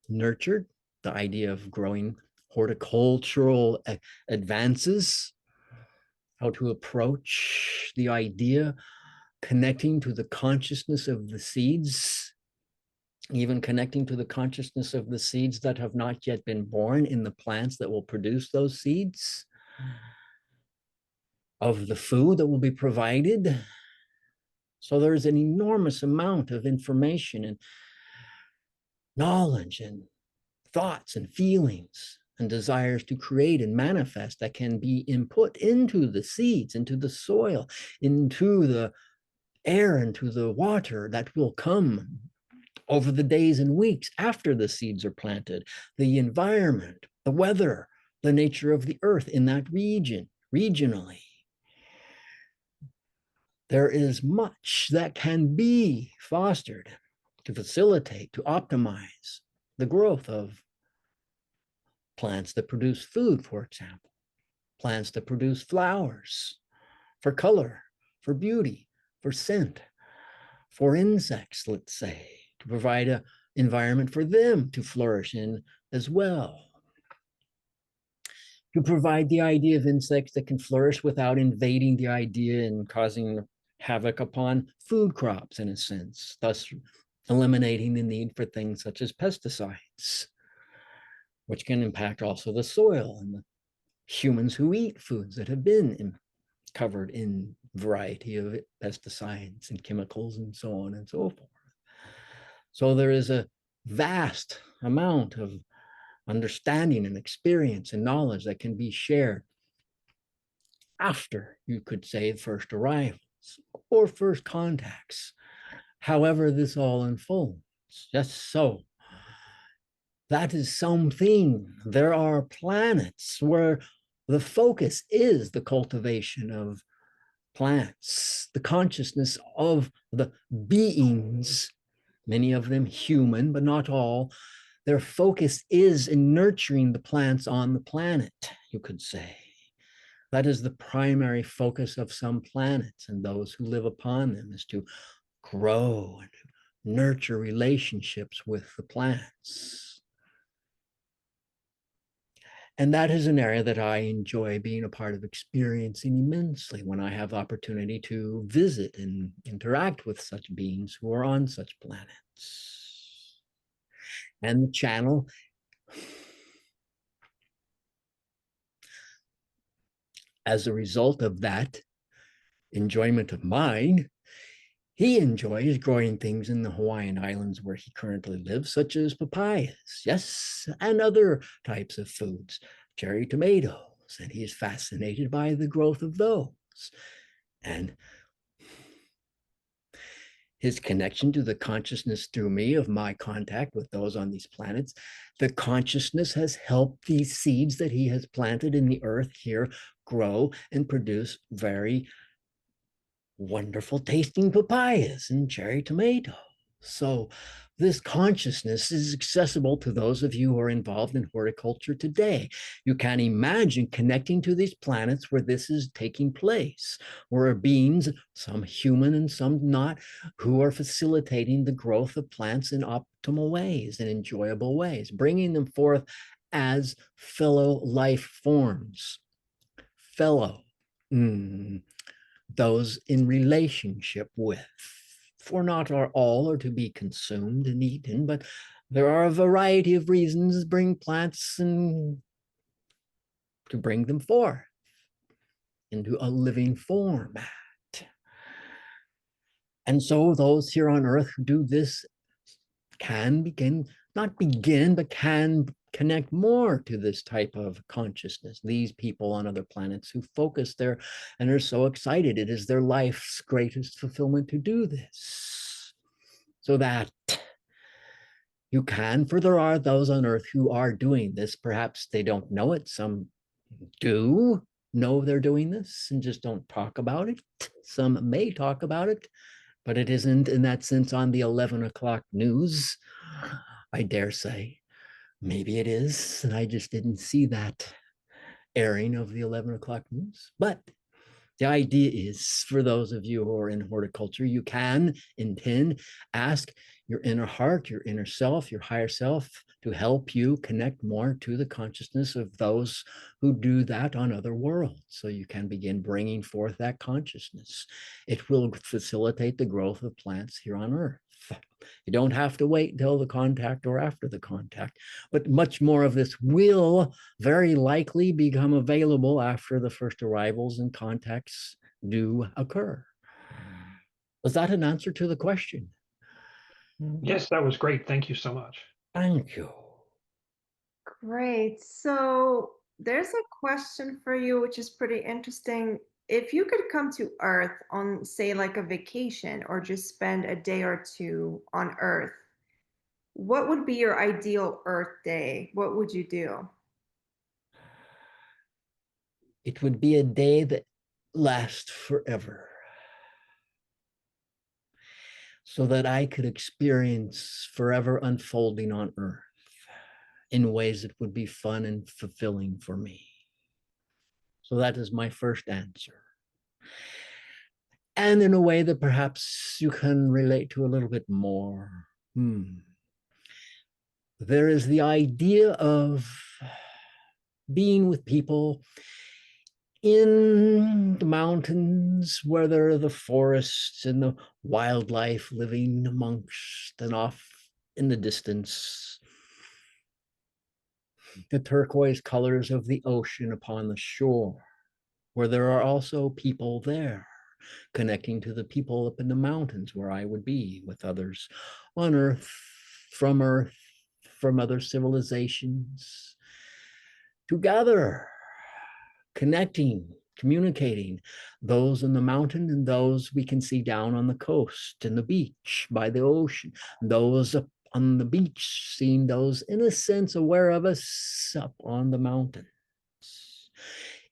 nurtured, the idea of growing horticultural advances, how to approach the idea, connecting to the consciousness of the seeds, even connecting to the consciousness of the seeds that have not yet been born in the plants that will produce those seeds, of the food that will be provided. So there's an enormous amount of information and knowledge and thoughts and feelings and desires to create and manifest that can be input into the seeds, into the soil, into the air, into the water that will come over the days and weeks after the seeds are planted, the environment, the weather, the nature of the earth in that region, regionally. There is much that can be fostered to facilitate, to optimize the growth of plants that produce food, for example, plants that produce flowers for color, for beauty, for scent, for insects, let's say, to provide an environment for them to flourish in as well. To provide the idea of insects that can flourish without invading the idea and causing havoc upon food crops, in a sense, thus eliminating the need for things such as pesticides, which can impact also the soil and the humans who eat foods that have been covered in variety of pesticides and chemicals and so on and so forth. So there is a vast amount of understanding and experience and knowledge that can be shared after, you could say, first arrivals or first contacts. However, this all unfolds. Just so. That is something. There are planets where the focus is the cultivation of plants, the consciousness of the beings, many of them human, but not all. Their focus is in nurturing the plants on the planet, you could say. That is the primary focus of some planets, and those who live upon them is to grow and nurture relationships with the plants. And that is an area that I enjoy being a part of, experiencing immensely when I have opportunity to visit and interact with such beings who are on such planets. And the channel as a result of that enjoyment of mine, he enjoys growing things in the Hawaiian Islands where he currently lives, such as papayas, yes, and other types of foods, cherry tomatoes, and he is fascinated by the growth of those. And his connection to the consciousness through me of my contact with those on these planets, the consciousness has helped these seeds that he has planted in the earth here grow and produce very wonderful tasting papayas and cherry tomatoes. So this consciousness is accessible to those of you who are involved in horticulture today. You can imagine connecting to these planets where this is taking place, where beings, some human and some not, who are facilitating the growth of plants in optimal ways and enjoyable ways, bringing them forth as fellow life forms, fellow, those in relationship with. For not all are to be consumed and eaten, but there are a variety of reasons to bring plants and to bring them forth into a living format. And so those here on earth who do this can begin, not begin, but can connect more to this type of consciousness. These people on other planets who focus there and are so excited. It is their life's greatest fulfillment to do this. So that You can, for there are those on earth who are doing this. Perhaps they don't know it. Some do know they're doing this and just don't talk about it. Some may talk about it, but it isn't in that sense on the 11 o'clock news. I dare say. Maybe it is, and I just didn't see that airing of the 11 o'clock news. But the idea is for those of you who are in horticulture, you can intend, ask your inner heart, your inner self, your higher self to help you connect more to the consciousness of those who do that on other worlds. So you can begin bringing forth that consciousness. It will facilitate the growth of plants here on Earth. You don't have to wait until the contact or after the contact, but much more of this will very likely become available after the first arrivals and contacts do occur. Was that an answer to the question? Yes, that was great. Thank you so much. Thank you. Great. So there's a question for you, which is pretty interesting. If you could come to Earth on, say, like a vacation or just spend a day or two on Earth, what would be your ideal Earth day? What would you do? It would be a day that lasts forever, so that I could experience forever unfolding on Earth in ways that would be fun and fulfilling for me. So that is my first answer. And in a way that perhaps you can relate to a little bit more. There is the idea of being with people in the mountains where there are the forests and the wildlife living amongst and off in the distance, the turquoise colors of the ocean upon the shore, where there are also people there, connecting to the people up in the mountains where I would be with others on Earth, from other civilizations, together, connecting, communicating, those in the mountain and those we can see down on the coast and the beach by the ocean, those up on the beach, seeing those in a sense aware of us up on the mountains,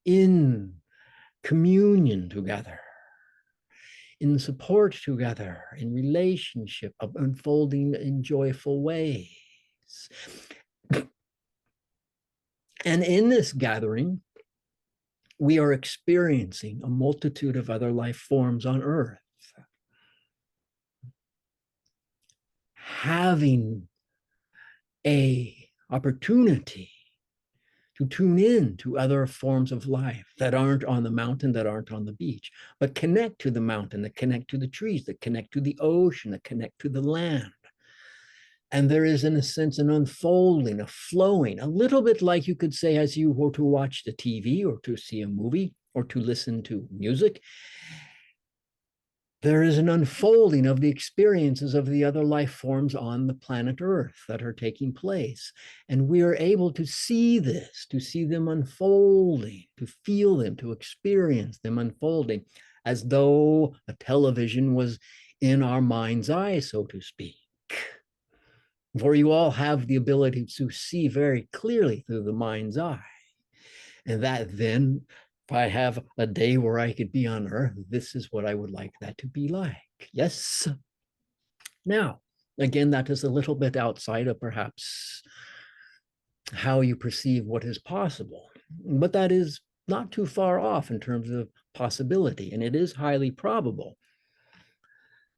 in communion together, in support together, in relationship, unfolding in joyful ways. And in this gathering, we are experiencing a multitude of other life forms on Earth, having an opportunity to tune in to other forms of life that aren't on the mountain, that aren't on the beach, but connect to the mountain, that connect to the trees, that connect to the ocean, that connect to the land. And there is, in a sense, an unfolding, a flowing, a little bit like you could say as you were to watch the TV or to see a movie or to listen to music. There is an unfolding of the experiences of the other life forms on the planet Earth that are taking place. And we are able to see this, to see them unfolding, to feel them, to experience them unfolding, as though a television was in our mind's eye, so to speak. For you all have the ability to see very clearly through the mind's eye. And that then, if I have a day where I could be on Earth, this is what I would like that to be like. Yes. Now, again, that is a little bit outside of perhaps how you perceive what is possible, but that is not too far off in terms of possibility, and it is highly probable.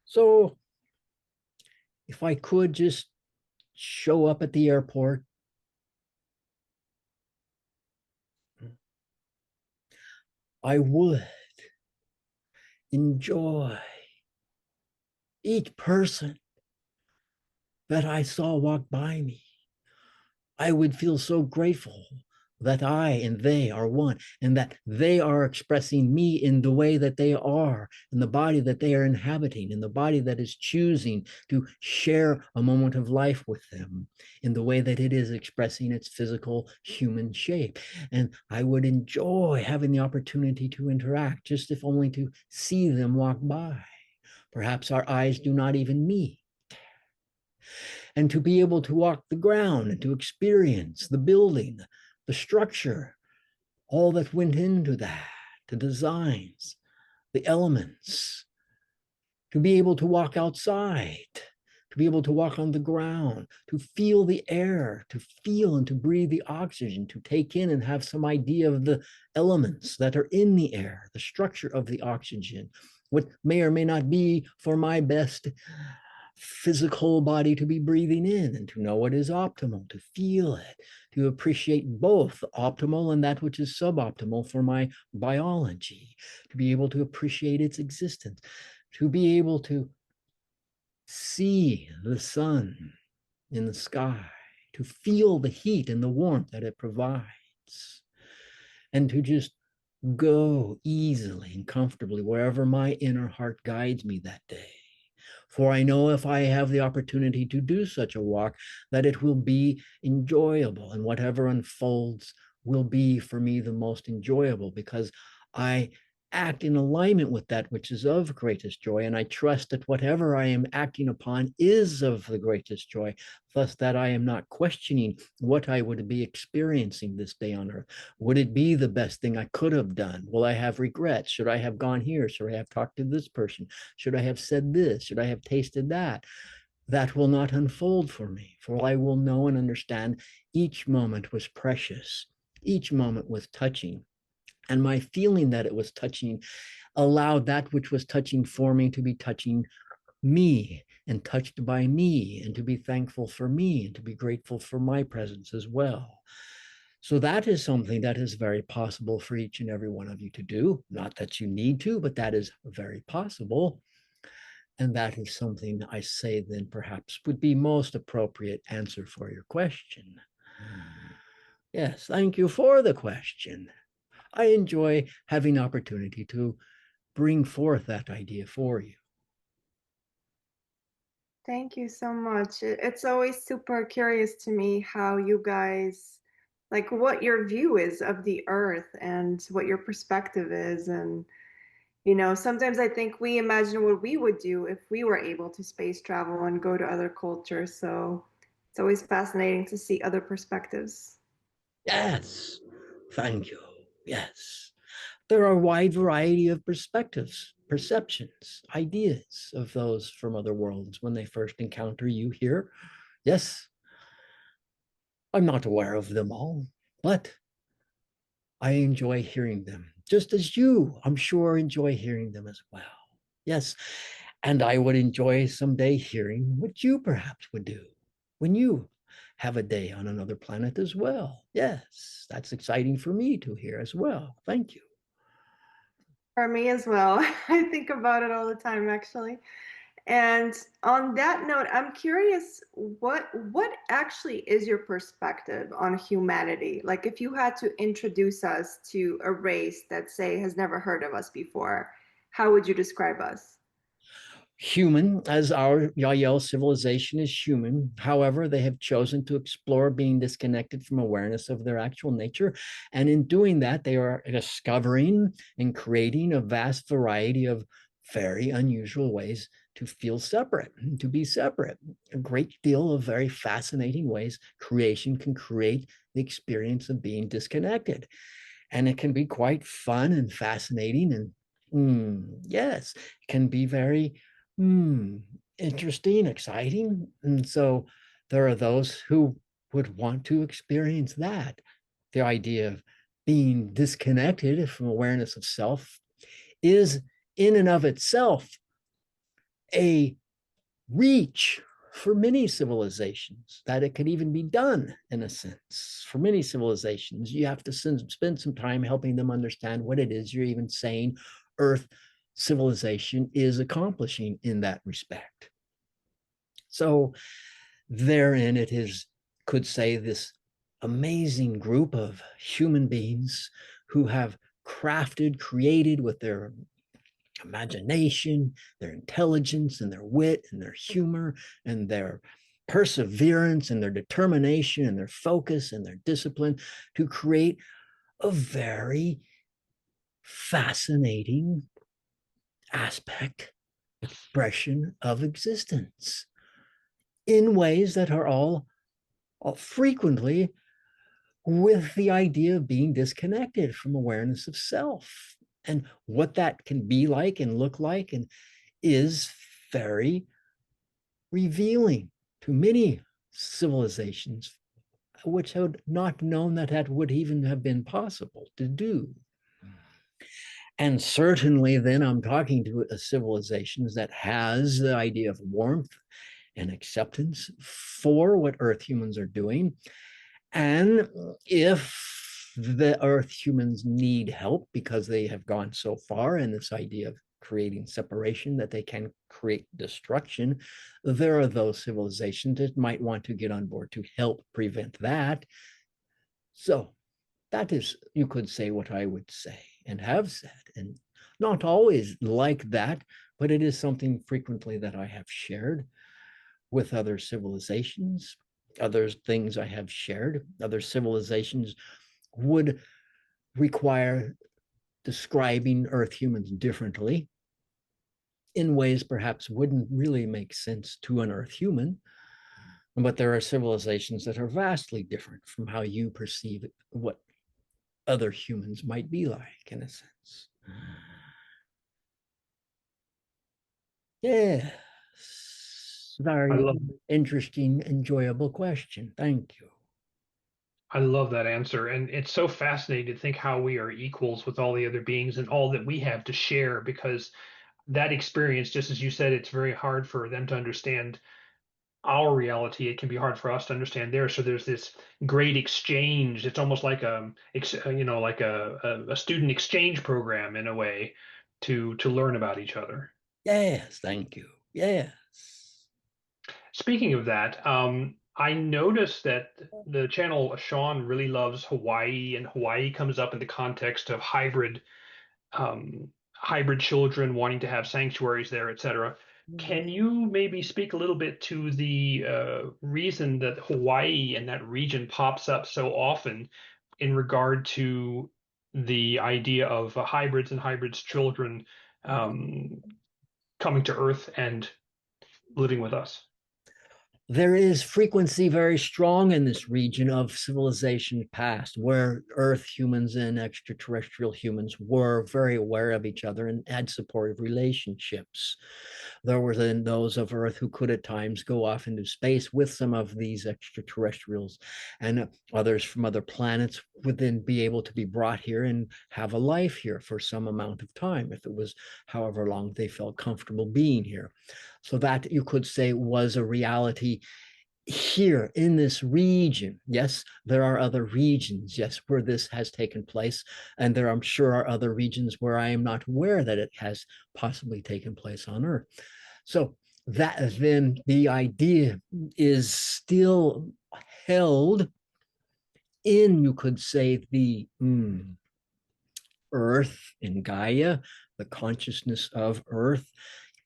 So if I could just show up at the airport, I would enjoy each person that I saw walk by me. I would feel so grateful that I and they are one, and that they are expressing me in the way that they are, in the body that they are inhabiting, in the body that is choosing to share a moment of life with them, in the way that it is expressing its physical human shape. And I would enjoy having the opportunity to interact, just if only to see them walk by. Perhaps our eyes do not even meet. and to be able to walk the ground and to experience the building, the structure, all that went into that, the designs, the elements, to be able to walk outside, to be able to walk on the ground, to feel the air, to feel and to breathe the oxygen, to take in and have some idea of the elements that are in the air, the structure of the oxygen, what may or may not be for my best physical body to be breathing in, and to know what is optimal, to feel it, to appreciate both optimal and that which is suboptimal for my biology, to be able to appreciate its existence, to be able to see the sun in the sky, to feel the heat and the warmth that it provides, and to just go easily and comfortably wherever my inner heart guides me that day. For I know if I have the opportunity to do such a walk, that it will be enjoyable, and whatever unfolds will be for me the most enjoyable, because I act in alignment with that which is of greatest joy, and I trust that whatever I am acting upon is of the greatest joy, thus that I am not questioning what I would be experiencing this day on earth. Would it be the best thing I could have done? Will I have regrets? Should I have gone here? Should I have talked to this person? Should I have said this? Should I have tasted that? That will not unfold for me, for I will know and understand each moment was precious. Each moment was touching. And my feeling that it was touching allowed that which was touching for me to be touching me and touched by me, and to be thankful for me and to be grateful for my presence as well. So that is something that is very possible for each and every one of you to do. Not that you need to, but that is very possible. And that is something I say then perhaps would be most appropriate answer for your question. Yes, thank you for the question. I enjoy having opportunity to bring forth that idea for you. Thank you so much. It's always super curious to me how you guys, like what your view is of the earth and what your perspective is. And, sometimes I think we imagine what we would do if we were able to space travel and go to other cultures. So it's always fascinating to see other perspectives. Yes, thank you. Yes. There are a wide variety of perspectives, perceptions, ideas of those from other worlds when they first encounter you here. Yes, I'm not aware of them all, but I enjoy hearing them, just as you, I'm sure, enjoy hearing them as well. Yes, and I would enjoy someday hearing what you perhaps would do when you have a day on another planet as well. Yes, that's exciting for me to hear as well. Thank you. For me as well. I think about it all the time, actually. And on that note, I'm curious, what actually is your perspective on humanity? Like if you had to introduce us to a race that, say, has never heard of us before, how would you describe us? Human, as our Yahyel civilization is human. However, they have chosen to explore being disconnected from awareness of their actual nature. And in doing that, they are discovering and creating a vast variety of very unusual ways to feel separate, to be separate. A great deal of very fascinating ways creation can create the experience of being disconnected. And it can be quite fun and fascinating. And yes, it can be very interesting, exciting. And so there are those who would want to experience that. The idea of being disconnected from awareness of self is in and of itself a reach for many civilizations, that it could even be done in a sense. For many civilizations, you have to spend some time helping them understand what it is you're even saying Earth civilization is accomplishing in that respect. So therein it is, could say, this amazing group of human beings who have crafted, created with their imagination, their intelligence, and their wit, and their humor, and their perseverance, and their determination, and their focus, and their discipline to create a very fascinating aspect, expression of existence. in ways that are all frequently with the idea of being disconnected from awareness of self. And what that can be like and look like and is very revealing to many civilizations which had not known that that would even have been possible to do. And certainly then I'm talking to a civilization that has the idea of warmth and acceptance for what Earth humans are doing. And if the Earth humans need help because they have gone so far in this idea of creating separation that they can create destruction, there are those civilizations that might want to get on board to help prevent that. So that is, you could say, what I would say and have said, and not always like that, but it is something frequently that I have shared with other civilizations. Other things I have shared, other civilizations would require describing Earth humans differently in ways perhaps wouldn't really make sense to an Earth human. But there are civilizations that are vastly different from how you perceive what other humans might be like, in a sense. Yeah. I Very love interesting, enjoyable question. Thank you. I love that answer. And it's so fascinating to think how we are equals with all the other beings and all that we have to share, because that experience, just as you said, it's very hard for them to understand our reality. It can be hard for us to understand theirs. So there's this great exchange. It's almost like like a student exchange program in a way to learn about each other. Yes, thank you. Yes. Speaking of that, I noticed that the channel Shaun really loves Hawaii, and Hawaii comes up in the context of hybrid children wanting to have sanctuaries there, etc. Can you maybe speak a little bit to the reason that Hawaii and that region pops up so often in regard to the idea of hybrids and hybrids children um, coming to Earth and living with us? There is frequency very strong in this region of civilization past, where Earth humans and extraterrestrial humans were very aware of each other and had supportive relationships. There were then those of Earth who could at times go off into space with some of these extraterrestrials, and others from other planets would then be able to be brought here and have a life here for some amount of time, if it was however long they felt comfortable being here. So that, you could say, was a reality here in this region. Yes, there are other regions, yes, where this has taken place. And there, I'm sure, are other regions where I am not aware that it has possibly taken place on Earth. So that then the idea is still held in, you could say, the Earth in Gaia, the consciousness of Earth,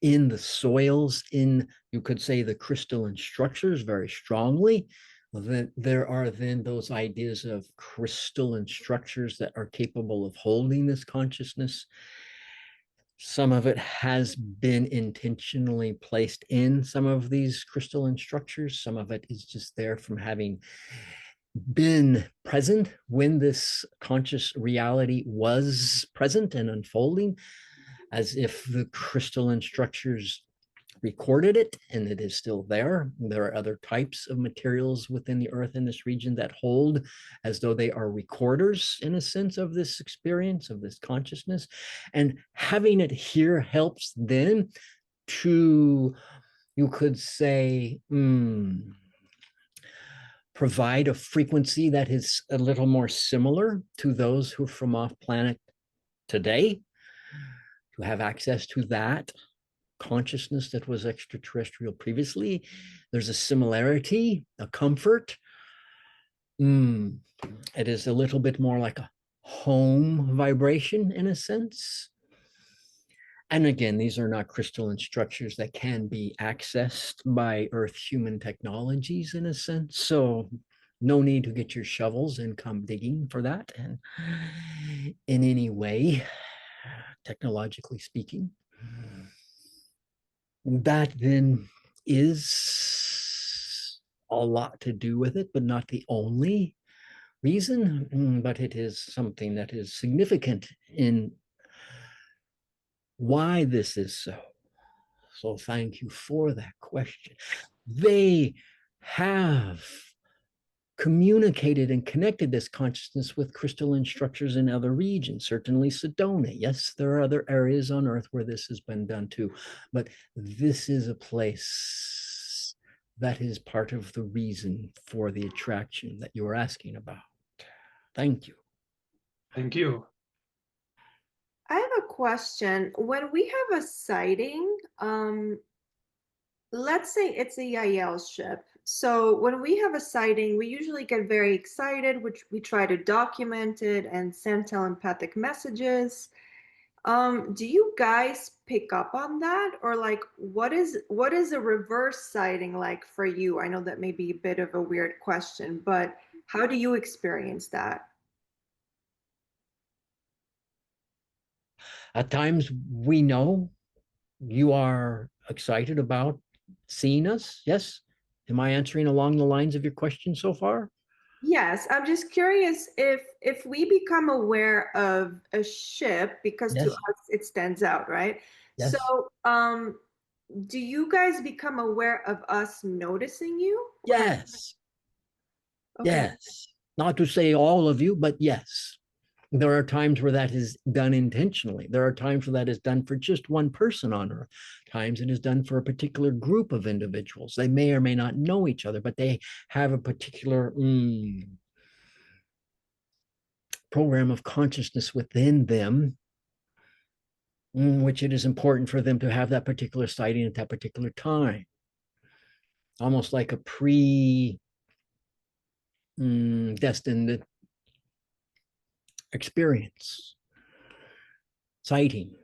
in the soils, in, you could say, the crystalline structures very strongly. That there are then those ideas of crystalline structures that are capable of holding this consciousness. Some of it has been intentionally placed in some of these crystalline structures. Some of it is just there from having been present when this conscious reality was present and unfolding, as if the crystalline structures recorded it and it is still there. There are other types of materials within the Earth in this region that hold as though they are recorders, in a sense, of this experience, of this consciousness. And having it here helps then to, you could say, provide a frequency that is a little more similar to those who are from off planet today, to have access to that consciousness that was extraterrestrial previously. There's a similarity, a comfort. It is a little bit more like a home vibration, in a sense. And again, these are not crystalline structures that can be accessed by Earth human technologies, in a sense. So no need to get your shovels and come digging for that. And in any way, technologically speaking, that then is a lot to do with it, but not the only reason, but it is something that is significant in why this is so. So thank you for that question. They have communicated and connected this consciousness with crystalline structures in other regions, certainly Sedona. Yes, there are other areas on Earth where this has been done too, but this is a place that is part of the reason for the attraction that you were asking about. Thank you. Thank you. I have a question. When we have a sighting, let's say it's a Yahyel ship. So when we have a sighting, we usually get very excited, which we try to document it and send telepathic messages. Do you guys pick up on that? Or like what is a reverse sighting like for you? I know that may be a bit of a weird question, but how do you experience that? At times we know you are excited about seeing us. Yes. Am I answering along the lines of your question so far? Yes, I'm just curious if we become aware of a ship, because to Yes. us it stands out, right? So, Yes. do you guys become aware of us noticing you? Or Yes. okay. Yes. Not to say all of you, but yes. There are times where that is done intentionally. There are times where that is done for just one person on Earth. Times it is done for a particular group of individuals. They may or may not know each other, but they have a particular program of consciousness within them, which it is important for them to have that particular sighting at that particular time. Almost like a destined experience, sighting.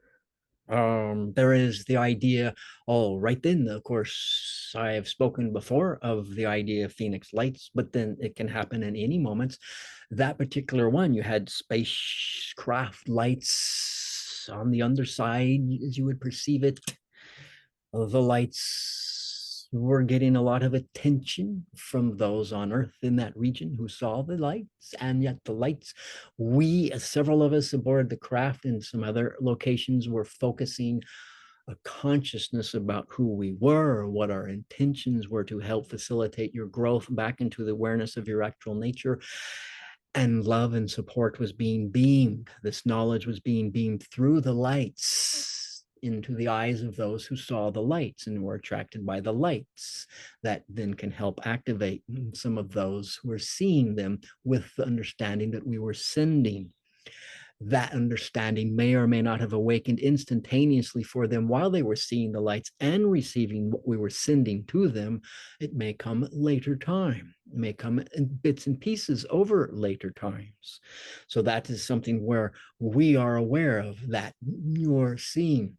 There is the idea, oh, right then, of course, I have spoken before of the idea of Phoenix lights, but then it can happen in any moments. That particular one, you had spacecraft lights on the underside, as you would perceive it. The lights were getting a lot of attention from those on Earth in that region who saw the lights, and yet the lights, several of us aboard the craft in some other locations, were focusing a consciousness about who we were, what our intentions were to help facilitate your growth back into the awareness of your actual nature. And love and support was being beamed. This knowledge was being beamed through the lights into the eyes of those who saw the lights and were attracted by the lights. That then can help activate some of those who are seeing them with the understanding that we were sending. That understanding may or may not have awakened instantaneously for them while they were seeing the lights and receiving what we were sending to them. It may come at later time. It may come in bits and pieces over later times. So that is something where we are aware of that you're seeing.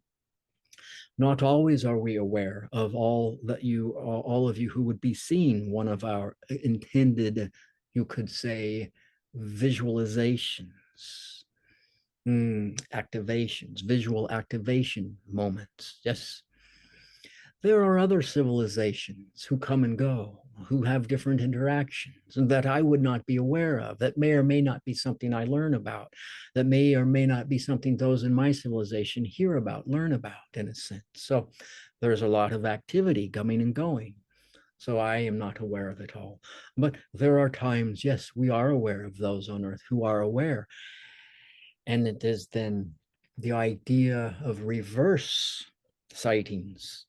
Not always are we aware of all of you who would be seeing one of our intended, you could say, visualizations, activations, visual activation moments. Yes. There are other civilizations who come and go, who have different interactions, and that I would not be aware of, that may or may not be something I learn about, that may or may not be something those in my civilization hear about, learn about, in a sense. So there's a lot of activity coming and going. So I am not aware of it all. But there are times, yes, we are aware of those on Earth who are aware. And it is then the idea of reverse sightings.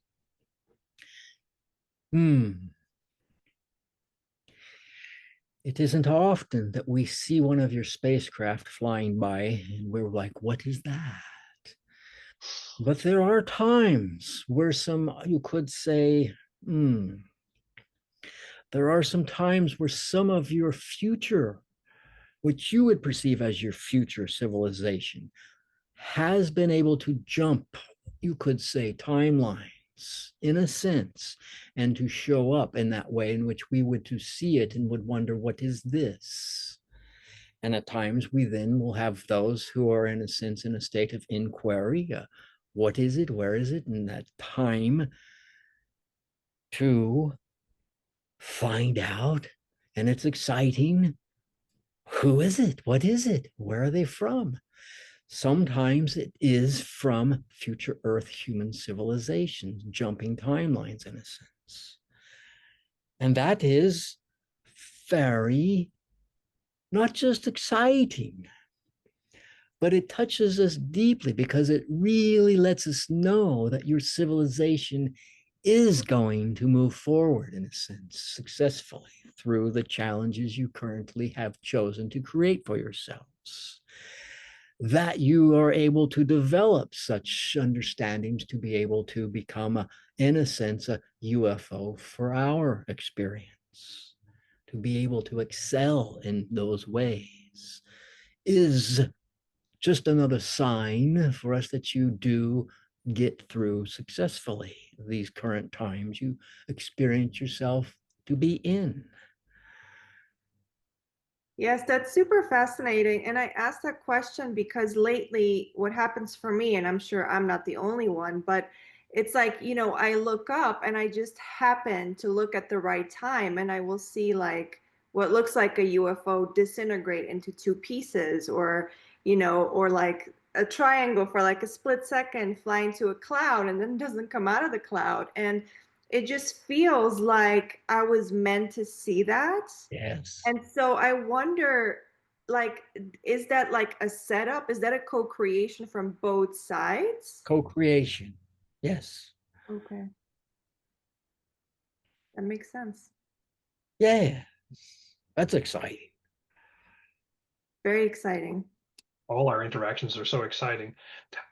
It isn't often that we see one of your spacecraft flying by and we're like, what is that? But there are times where you could say, there are some times where some of your future, which you would perceive as your future civilization, has been able to jump, you could say, timelines in a sense, and to show up in that way in which we would to see it and would wonder, what is this? And at times we then will have those who are in a sense in a state of inquiry. What is it? Where is it? And that time to find out, and it's exciting. Who is it? What is it? Where are they from? Sometimes it is from future Earth human civilizations, jumping timelines in a sense. And that is very not just exciting, but it touches us deeply because it really lets us know that your civilization is going to move forward in a sense successfully through the challenges you currently have chosen to create for yourselves. That you are able to develop such understandings to be able to become, in a sense, a UFO for our experience, to be able to excel in those ways is just another sign for us that you do get through successfully these current times you experience yourself to be in. Yes, that's super fascinating. And I asked that question because lately, what happens for me, and I'm sure I'm not the only one, but it's like, I look up and I just happen to look at the right time and I will see like what looks like a UFO disintegrate into two pieces or like a triangle for like a split second fly into a cloud and then doesn't come out of the cloud. And it just feels like I was meant to see that. Yes. And so I wonder, like, is that like a setup? Is that a co-creation from both sides? Co-creation. Yes. Okay, that makes sense. Yeah. That's exciting. Very exciting. All our interactions are so exciting.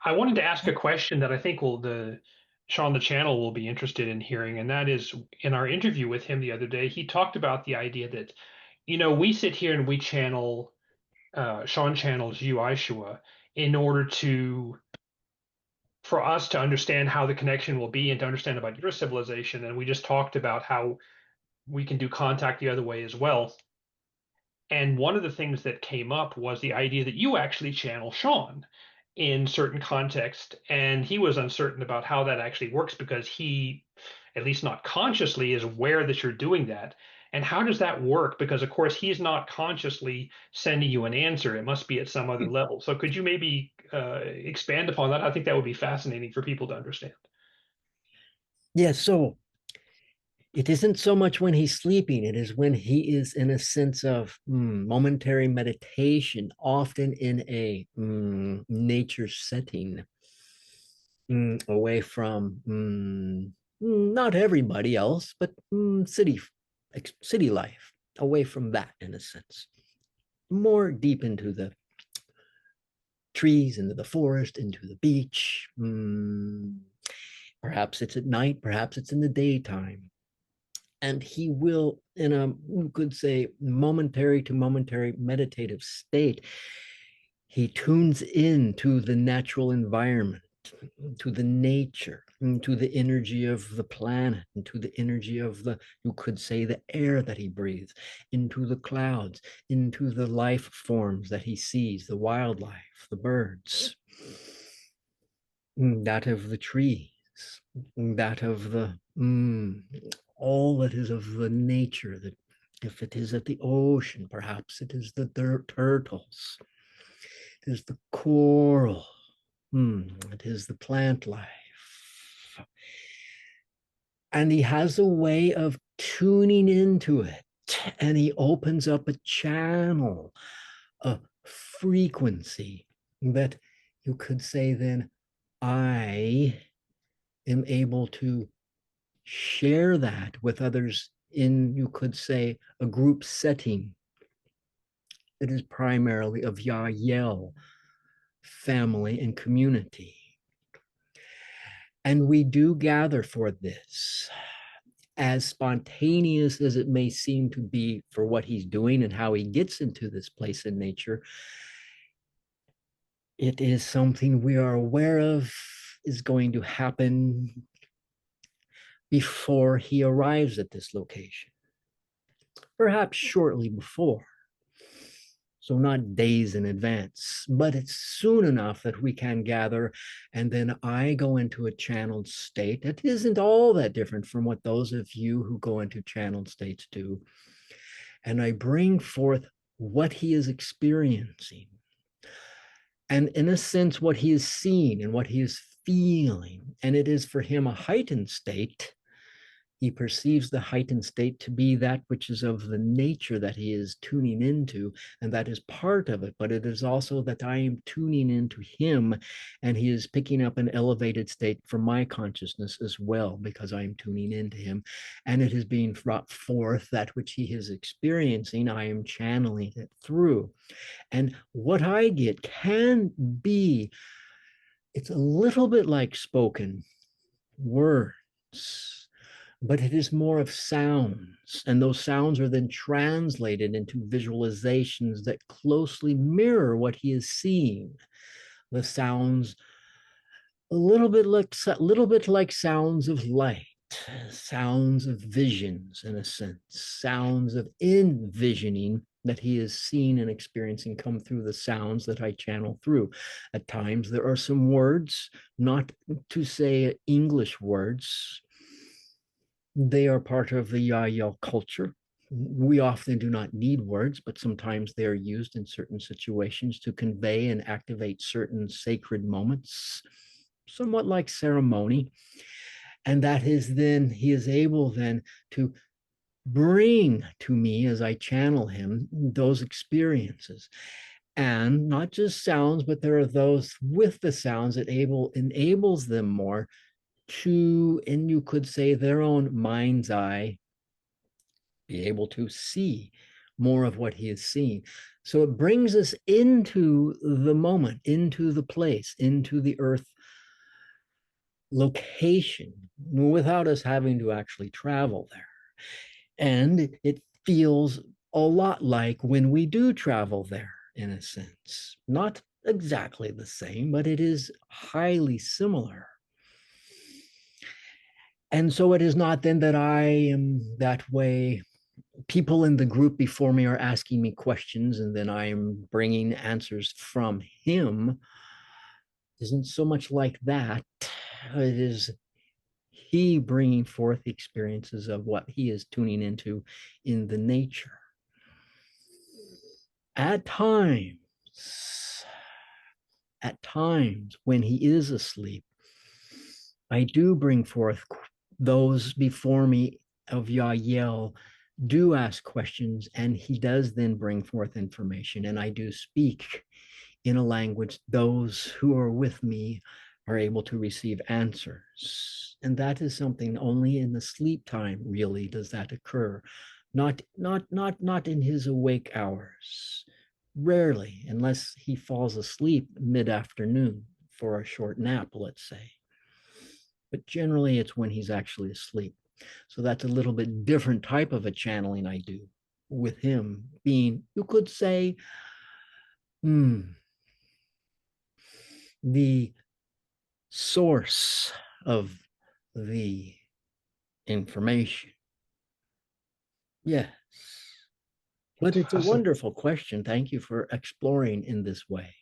I wanted to ask a question that I think will the Shaun the channel will be interested in hearing, and that is in our interview with him the other day, he talked about the idea that, we sit here and we channel Shaun channels you, Ishuwa, in order to for us to understand how the connection will be and to understand about your civilization. And we just talked about how we can do contact the other way as well. And one of the things that came up was the idea that you actually channel Shaun in certain context. And he was uncertain about how that actually works because he, at least not consciously, is aware that you're doing that. And how does that work? Because, of course, he's not consciously sending you an answer. It must be at some other level. So could you maybe expand upon that? I think that would be fascinating for people to understand. Yeah, so it isn't so much when he's sleeping, it is when he is in a sense of momentary meditation, often in a nature setting, away from not everybody else, but city life, away from that in a sense, more deep into the trees, into the forest, into the beach. Perhaps it's at night, perhaps it's in the daytime. And he will, in a, you could say, momentary to momentary meditative state, he tunes in to the natural environment, to the nature, to the energy of the planet, into the energy of the, you could say, the air that he breathes, into the clouds, into the life forms that he sees, the wildlife, the birds, that of the trees, that of the all that is of the nature. That if it is at the ocean, perhaps it is the turtles, it is the coral, it is the plant life. And he has a way of tuning into it, and he opens up a channel, a frequency that you could say then I am able to share that with others in, you could say, a group setting that is primarily of Yahyel family and community. And we do gather for this, as spontaneous as it may seem to be for what he's doing and how he gets into this place in nature. It is something we are aware of is going to happen before he arrives at this location, perhaps shortly before. So not days in advance, but it's soon enough that we can gather. And then I go into a channeled state that isn't all that different from what those of you who go into channeled states do. And I bring forth what he is experiencing. And in a sense, what he is seeing and what he is feeling. And it is for him a heightened state. He perceives the heightened state to be that which is of the nature that he is tuning into, and that is part of it. But it is also that I am tuning into him, and he is picking up an elevated state from my consciousness as well, because I am tuning into him. And it is being brought forth that which he is experiencing. I am channeling it through. And what I get can be, it's a little bit like spoken words, but it is more of sounds. And those sounds are then translated into visualizations that closely mirror what he is seeing. The sounds, a little bit like sounds of light, sounds of visions in a sense, sounds of envisioning that he is seeing and experiencing come through the sounds that I channel through. At times there are some words, not to say English words, they are part of the Yahyel culture. We often do not need words, but sometimes they are used in certain situations to convey and activate certain sacred moments, somewhat like ceremony. And that is then, he is able then to bring to me as I channel him those experiences. And not just sounds, but there are those with the sounds that enables them more to, and you could say their own mind's eye, be able to see more of what he is seeing. So it brings us into the moment, into the place, into the earth location without us having to actually travel there. And it feels a lot like when we do travel there, in a sense. Not exactly the same, but it is highly similar. And so it is not then that I am that way. People in the group before me are asking me questions, and then I am bringing answers from him. It isn't so much like that. It is he bringing forth the experiences of what he is tuning into in the nature. At times, when he is asleep, I do bring forth those before me of Yahyel do ask questions, and he does then bring forth information, and I do speak in a language those who are with me are able to receive answers. And that is something only in the sleep time really does that occur, not in his awake hours. Rarely, unless he falls asleep mid-afternoon for a short nap, let's say. But generally it's when he's actually asleep. So that's a little bit different type of a channeling I do with him being, you could say, the source of the information. Yes. But it's a wonderful question. Thank you for exploring in this way.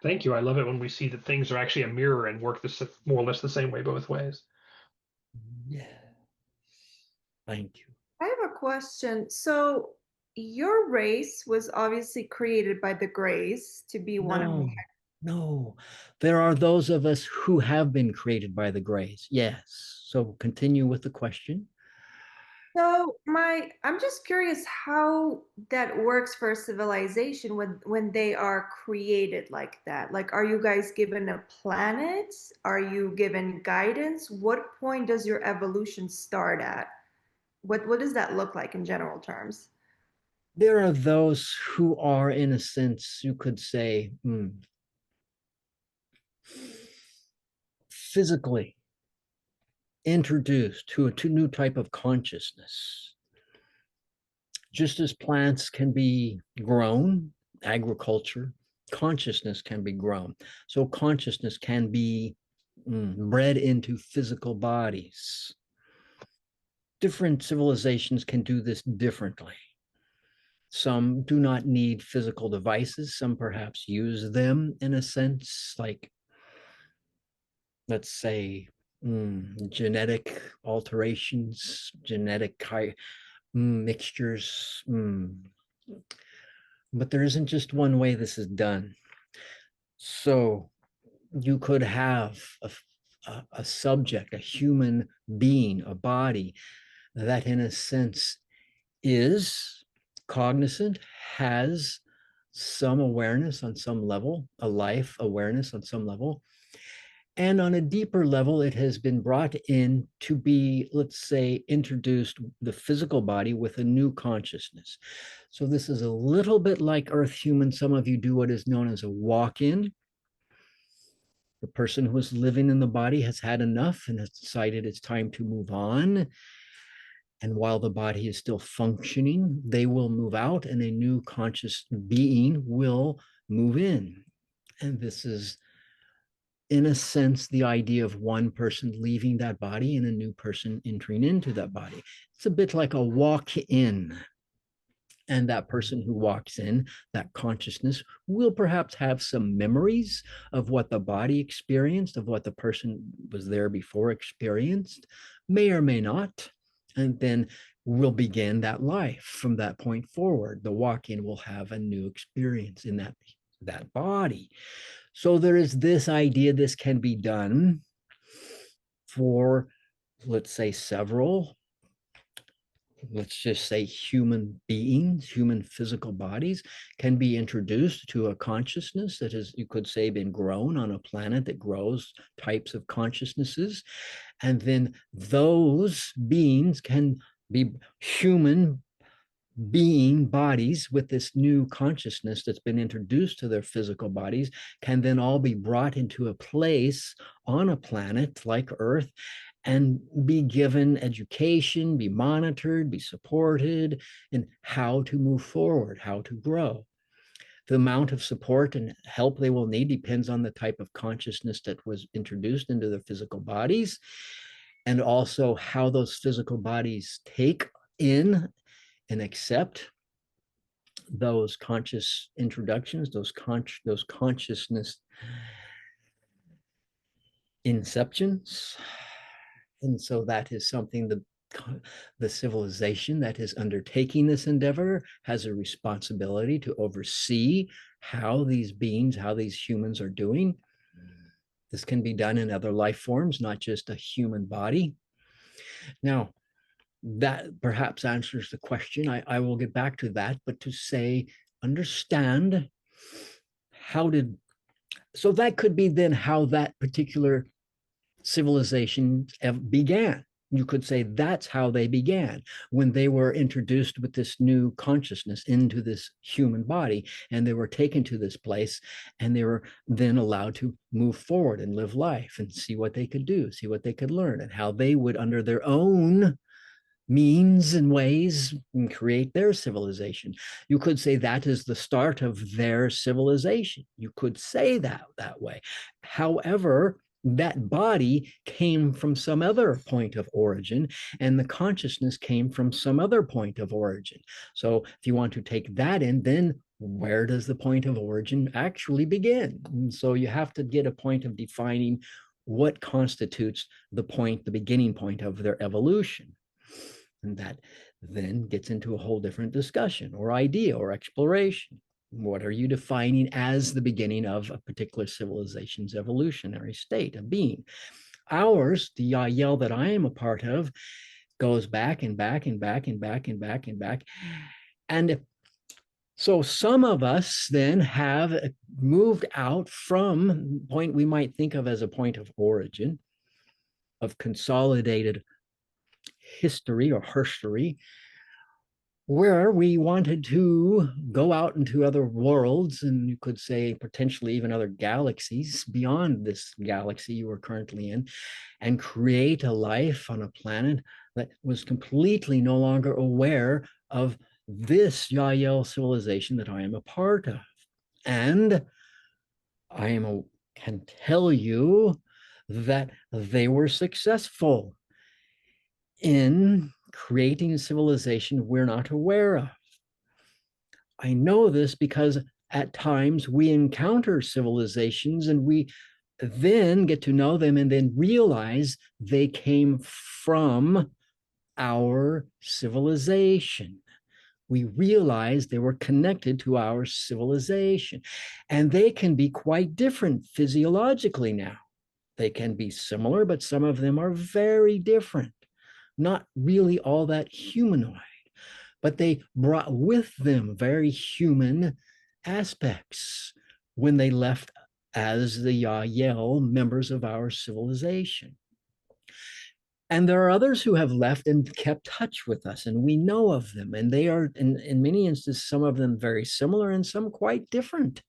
Thank you. I love it when we see that things are actually a mirror and work this more or less the same way both ways. Yeah. Thank you. I have a question. So your race was obviously created by the Greys to be one of. No. There are those of us who have been created by the Greys. Yes. So continue with the question. So I'm just curious how that works for a civilization when they are created like that. Like, are you guys given a planet? Are you given guidance? What point does your evolution start at? What does that look like in general terms? There are those who are, in a sense, you could say, physically introduced to a new type of consciousness. Just as plants can be grown, agriculture, consciousness can be grown. So consciousness can be bred into physical bodies. Different civilizations can do this differently. Some do not need physical devices. Some perhaps use them in a sense, like, let's say, genetic alterations, genetic mixtures. But there isn't just one way this is done. So you could have a subject, a human being, a body that, in a sense, is cognizant, has some awareness on some level, a life awareness on some level. And on a deeper level, it has been brought in to be, let's say, introduced the physical body with a new consciousness. So this is a little bit like Earth Human. Some of you do what is known as a walk-in. The person who is living in the body has had enough and has decided it's time to move on. And while the body is still functioning, they will move out and a new conscious being will move in. And this is, in a sense, the idea of one person leaving that body and a new person entering into that body. It's a bit like a walk-in. And that person who walks in, that consciousness, will perhaps have some memories of what the body experienced, of what the person was there before experienced, may or may not. And then will begin that life from that point forward. The walk-in will have a new experience in that body. So there is this idea this can be done for, let's say, several, let's just say, human beings, human physical bodies can be introduced to a consciousness that has, you could say, been grown on a planet that grows types of consciousnesses. And then those beings can be human being bodies with this new consciousness that's been introduced to their physical bodies, can then all be brought into a place on a planet like Earth and be given education, be monitored, be supported in how to move forward, how to grow. The amount of support and help they will need depends on the type of consciousness that was introduced into their physical bodies, and also how those physical bodies take in and accept those conscious introductions, those consciousness inceptions. And so that is something the civilization that is undertaking this endeavor has a responsibility to oversee how these beings, how these humans are doing. This can be done in other life forms, not just a human body. Now, that perhaps answers the question. I will get back to that, but to say, understand how did, so that could be then how that particular civilization began. You could say that's how they began, when they were introduced with this new consciousness into this human body, and they were taken to this place, and they were then allowed to move forward and live life and see what they could do, see what they could learn, and how they would, under their own means and ways, and create their civilization. You could say that is the start of their civilization. You could say that way. However, that body came from some other point of origin, and the consciousness came from some other point of origin. So if you want to take that in, then where does the point of origin actually begin? And so you have to get a point of defining what constitutes the point, the beginning point of their evolution. And that then gets into a whole different discussion or idea or exploration. What are you defining as the beginning of a particular civilization's evolutionary state of being? Ours, the Yahyel that I am a part of, goes back and back and back and back and back and back. And so some of us then have moved out from point we might think of as a point of origin, of consolidated history or herstory, where we wanted to go out into other worlds, and you could say potentially even other galaxies beyond this galaxy you are currently in, and create a life on a planet that was completely no longer aware of this Yahyel civilization that I am a part of. And can tell you that they were successful in creating a civilization we're not aware of. I know this because at times we encounter civilizations and we then get to know them and then realize they came from our civilization. We realize they were connected to our civilization, and they can be quite different physiologically now. They can be similar, but some of them are very different, not really all that humanoid, but they brought with them very human aspects when they left as the Yahyel, members of our civilization. And there are others who have left and kept touch with us, and we know of them. And they are, in many instances, some of them very similar and some quite different.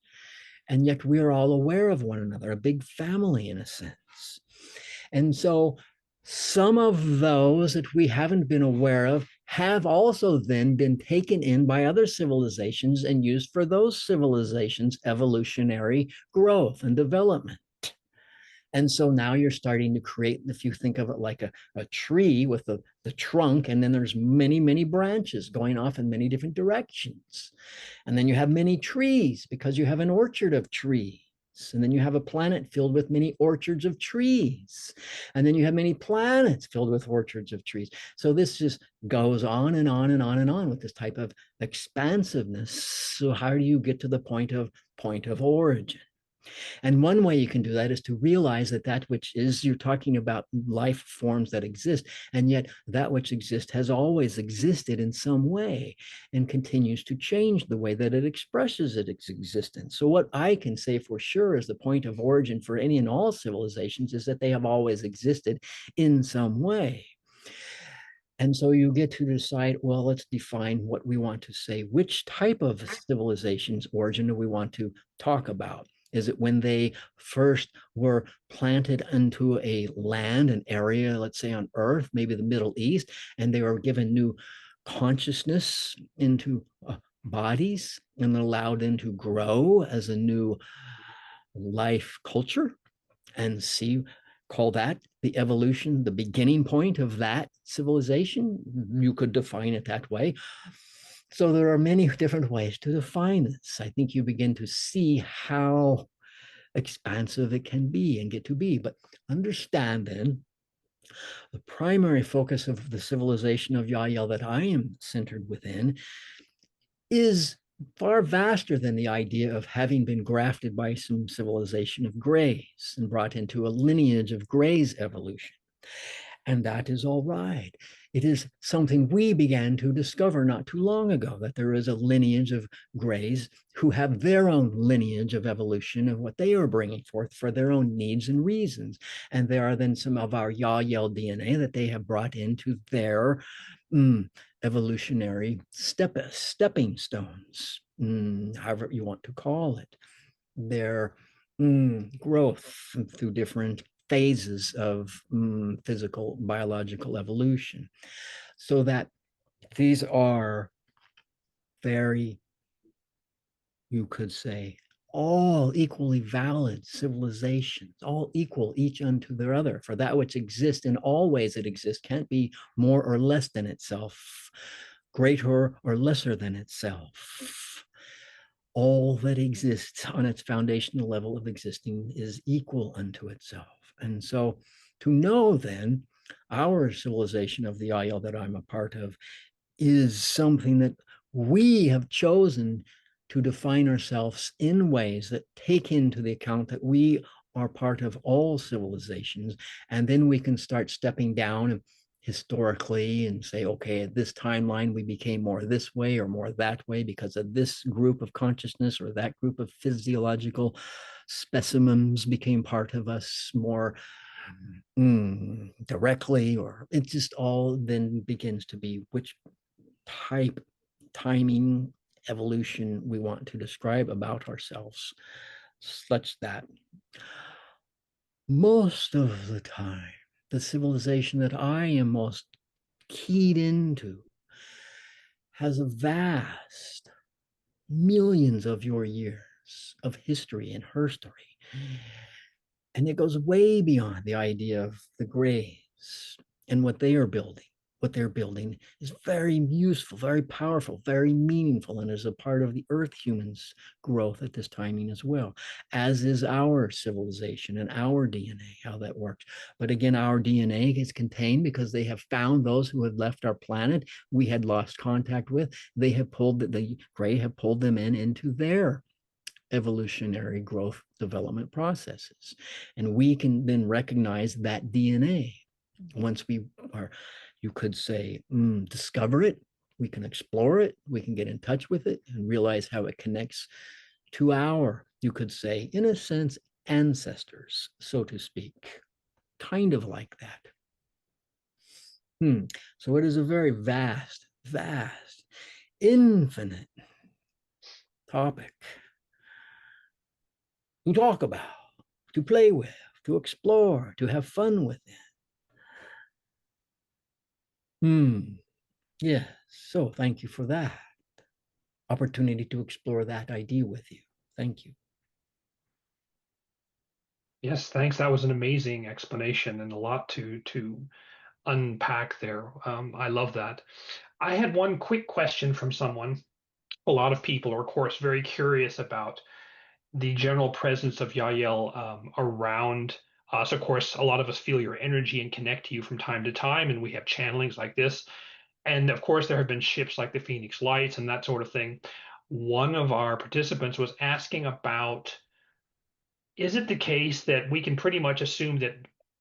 And yet we are all aware of one another, a big family in a sense. And so some of those that we haven't been aware of have also then been taken in by other civilizations and used for those civilizations' evolutionary growth and development. And so now you're starting to create, if you think of it like a tree with the trunk, and then there's many, many branches going off in many different directions. And then you have many trees because you have an orchard of trees. And then you have a planet filled with many orchards of trees. And then you have many planets filled with orchards of trees. So this just goes on and on and on and on with this type of expansiveness. So how do you get to the point of origin? And one way you can do that is to realize that that which is, you're talking about life forms that exist, and yet that which exists has always existed in some way and continues to change the way that it expresses its existence. So what I can say for sure is the point of origin for any and all civilizations is that they have always existed in some way. And so you get to decide, well, let's define what we want to say. Which type of civilization's origin do we want to talk about? Is it when they first were planted into a land, an area, let's say on Earth, maybe the Middle East, and they were given new consciousness into bodies and allowed them to grow as a new life culture and see, call that the evolution, the beginning point of that civilization? You could define it that way. So there are many different ways to define this. I think you begin to see how expansive it can be and get to be. But understand then, the primary focus of the civilization of Yahyel that I am centered within is far vaster than the idea of having been grafted by some civilization of grays and brought into a lineage of grays evolution. And that is all right. It is something we began to discover not too long ago, that there is a lineage of grays who have their own lineage of evolution of what they are bringing forth for their own needs and reasons. And there are then some of our Yahyel DNA that they have brought into their evolutionary stepping stones, however you want to call it, their growth through different phases of physical biological evolution. So that these are very, you could say, all equally valid civilizations, all equal each unto their other. For that which exists in all ways it exists can't be more or less than itself, greater or lesser than itself. All that exists on its foundational level of existing is equal unto itself. And so to know then, our civilization of the Yahyel that I'm a part of is something that we have chosen to define ourselves in ways that take into the account that we are part of all civilizations. And then we can start stepping down historically and say, okay, at this timeline, we became more this way or more that way because of this group of consciousness or that group of physiological specimens became part of us more directly, or it just all then begins to be which type, timing, evolution we want to describe about ourselves, such that most of the time, the civilization that I am most keyed into has a vast millions of your years of history and her story. And it goes way beyond the idea of the grays and what they are building what they're building is very useful, very powerful, very meaningful, and is a part of the Earth humans' growth at this timing as well, as is our civilization and our DNA, how that works. But again, our DNA is contained because they have found those who had left our planet we had lost contact with. They have pulled the Gray have pulled them into their evolutionary growth development processes. And we can then recognize that DNA once we are, you could say, discover it, we can explore it, we can get in touch with it and realize how it connects to our, you could say, in a sense, ancestors, so to speak, kind of like that. So it is a very vast, infinite topic to talk about, to play with, to explore, to have fun with it. Yes. So thank you for that opportunity to explore that idea with you. Thank you. Yes, thanks. That was an amazing explanation and a lot to unpack there. I love that. I had one quick question from someone. A lot of people are, of course, very curious about the general presence of Yahyel around us. Of course, a lot of us feel your energy and connect to you from time to time, and we have channelings like this. And of course, there have been ships like the Phoenix Lights and that sort of thing. One of our participants was asking about, is it the case that we can pretty much assume that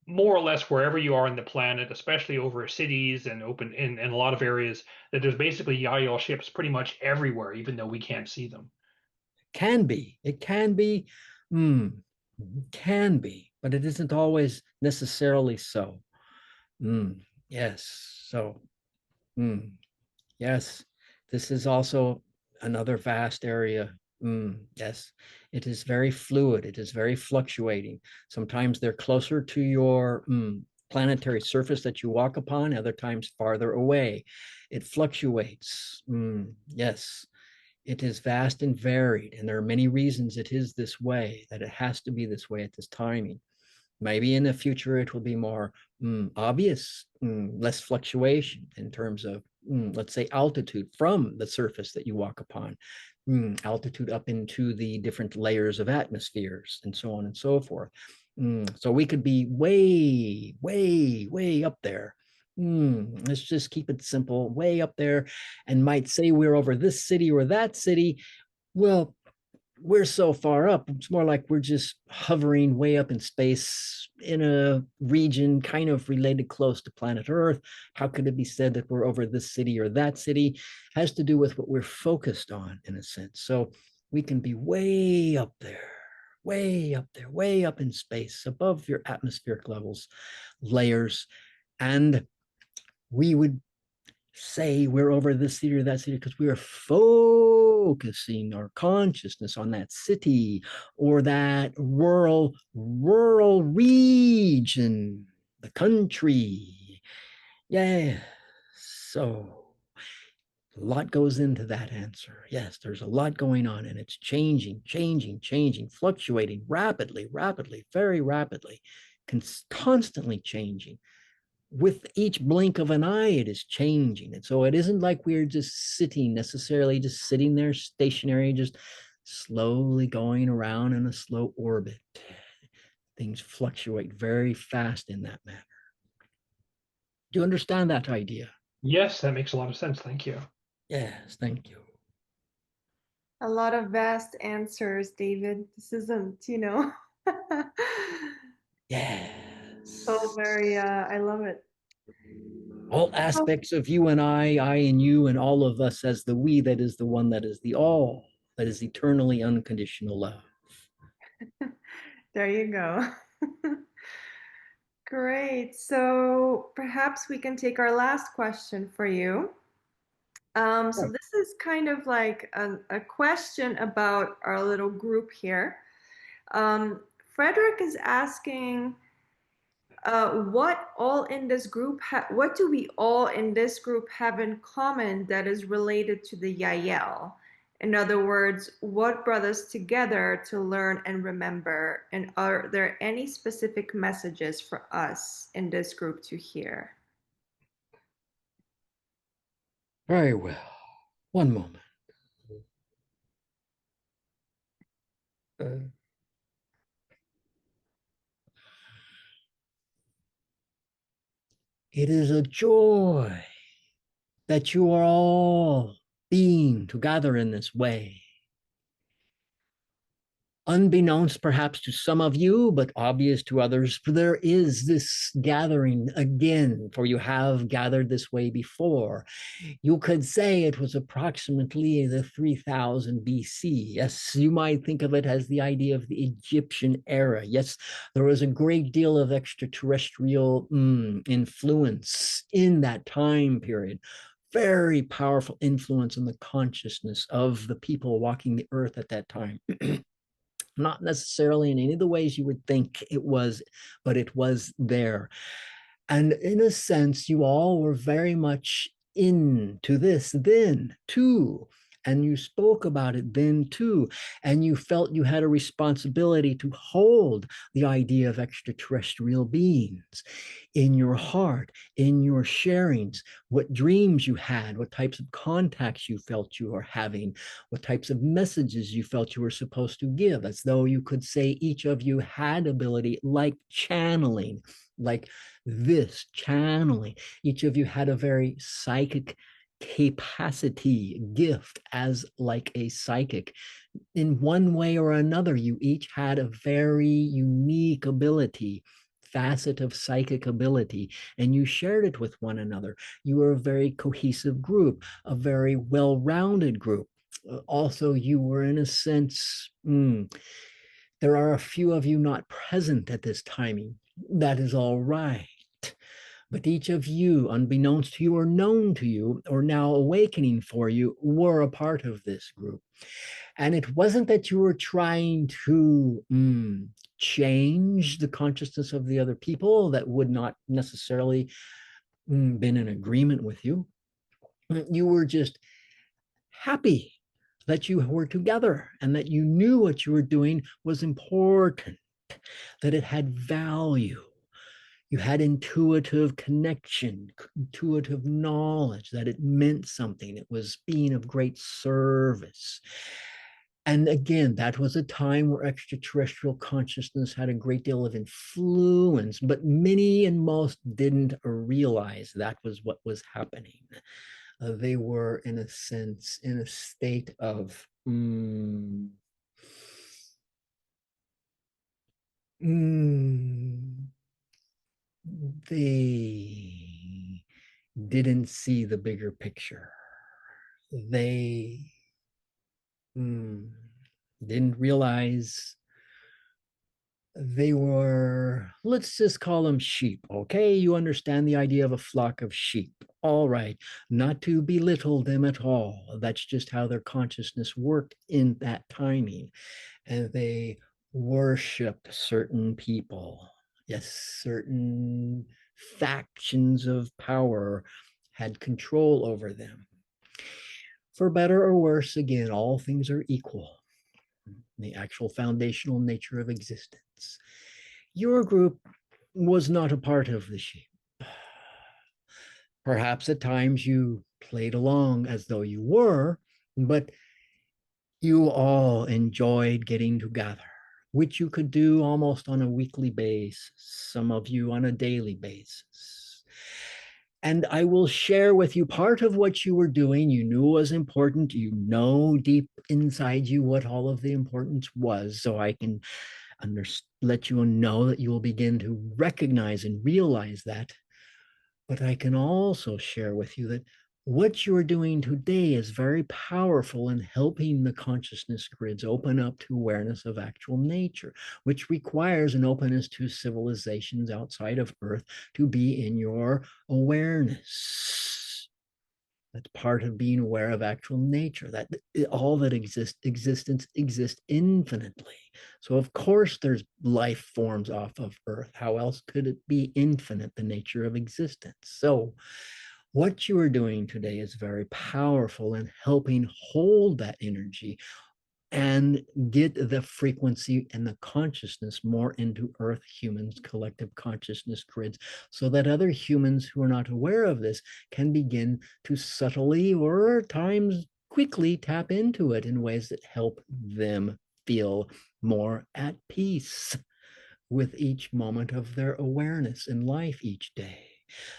more or less wherever you are in the planet, especially over cities and open in a lot of areas, that there's basically Yahyel ships pretty much everywhere, even though we can't see them? Can be. It can be. Can be, but it isn't always necessarily so. Yes. So, yes, this is also another vast area. Yes, it is very fluid. It is very fluctuating. Sometimes they're closer to your planetary surface that you walk upon, other times farther away. It fluctuates. Yes, it is vast and varied, and there are many reasons it is this way, that it has to be this way at this timing. Maybe in the future it will be more obvious, less fluctuation in terms of, let's say, altitude from the surface that you walk upon, altitude up into the different layers of atmospheres, and so on and so forth. So we could be way up there. Let's just keep it simple, way up there, and might say we're over this city or that city. Well, we're so far up, it's more like we're just hovering way up in space in a region kind of related close to planet Earth. How could it be said that we're over this city or that city? Has to do with what we're focused on, in a sense. So we can be way up there, way up there, way up in space, above your atmospheric levels, layers, and we would say we're over this city or that city because we are focusing our consciousness on that city or that rural region, the country. Yeah. So a lot goes into that answer. Yes, there's a lot going on, and it's changing, fluctuating rapidly, very rapidly, constantly changing. With each blink of an eye, it is changing. And so it isn't like we're just sitting necessarily, just sitting there stationary, just slowly going around in a slow orbit. Things fluctuate very fast in that manner. Do you understand that idea? Yes, that makes a lot of sense. Thank you. Yes, thank you. A lot of vast answers, David. This isn't, Yes. so very, I love it. All aspects of you and I and you and all of us as the we, that is the one, that is the all, that is eternally unconditional love. There you go. Great. So perhaps we can take our last question for you. So this is kind of like a question about our little group here. Frederick is asking, what do we all in this group have in common that is related to the Yahyel? In other words, what brought us together to learn and remember? And are there any specific messages for us in this group to hear? Very well. One moment. It is a joy that you are all being together in this way. Unbeknownst perhaps to some of you, but obvious to others, for there is this gathering again, for you have gathered this way before. You could say it was approximately the 3000 BC. Yes, you might think of it as the idea of the Egyptian era. Yes, there was a great deal of extraterrestrial influence in that time period. Very powerful influence on the consciousness of the people walking the earth at that time. Not necessarily in any of the ways you would think it was, but it was there. And in a sense, you all were very much into this then too. And you spoke about it then too. And you felt you had a responsibility to hold the idea of extraterrestrial beings in your heart, in your sharings, what dreams you had, what types of contacts you felt you were having, what types of messages you felt you were supposed to give, as though you could say each of you had ability like channeling, like this channeling. Each of you had a very psychic capacity, gift as like a psychic. In one way or another, you each had a very unique ability, facet of psychic ability, and you shared it with one another. You were a very cohesive group, a very well-rounded group. Also, you were in a sense, there are a few of you not present at this timing. That is all right. But each of you, unbeknownst to you or known to you, or now awakening for you, were a part of this group. And it wasn't that you were trying to change the consciousness of the other people that would not necessarily been in agreement with you. You were just happy that you were together and that you knew what you were doing was important, that it had value. You had intuitive connection, intuitive knowledge that it meant something. It was being of great service. And again, that was a time where extraterrestrial consciousness had a great deal of influence, but many and most didn't realize that was what was happening. They were, in a sense, in a state of they didn't see the bigger picture. They didn't realize they were, let's just call them sheep, okay? You understand the idea of a flock of sheep. All right, not to belittle them at all. That's just how their consciousness worked in that timing. And they worshiped certain people. Yes, certain factions of power had control over them. For better or worse, again, all things are equal. The actual foundational nature of existence. Your group was not a part of the sheep. Perhaps at times you played along as though you were, but you all enjoyed getting together, which you could do almost on a weekly basis, some of you on a daily basis. And I will share with you part of what you were doing. You knew was important. You know deep inside you what all of the importance was. So I can let you know that you will begin to recognize and realize that. But I can also share with you that what you're doing today is very powerful in helping the consciousness grids open up to awareness of actual nature, which requires an openness to civilizations outside of Earth to be in your awareness. That's part of being aware of actual nature, that all that existence exists infinitely. So of course there's life forms off of Earth. How else could it be infinite, the nature of existence? So what you are doing today is very powerful in helping hold that energy and get the frequency and the consciousness more into Earth humans' collective consciousness grids, so that other humans who are not aware of this can begin to subtly or at times quickly tap into it in ways that help them feel more at peace with each moment of their awareness in life each day.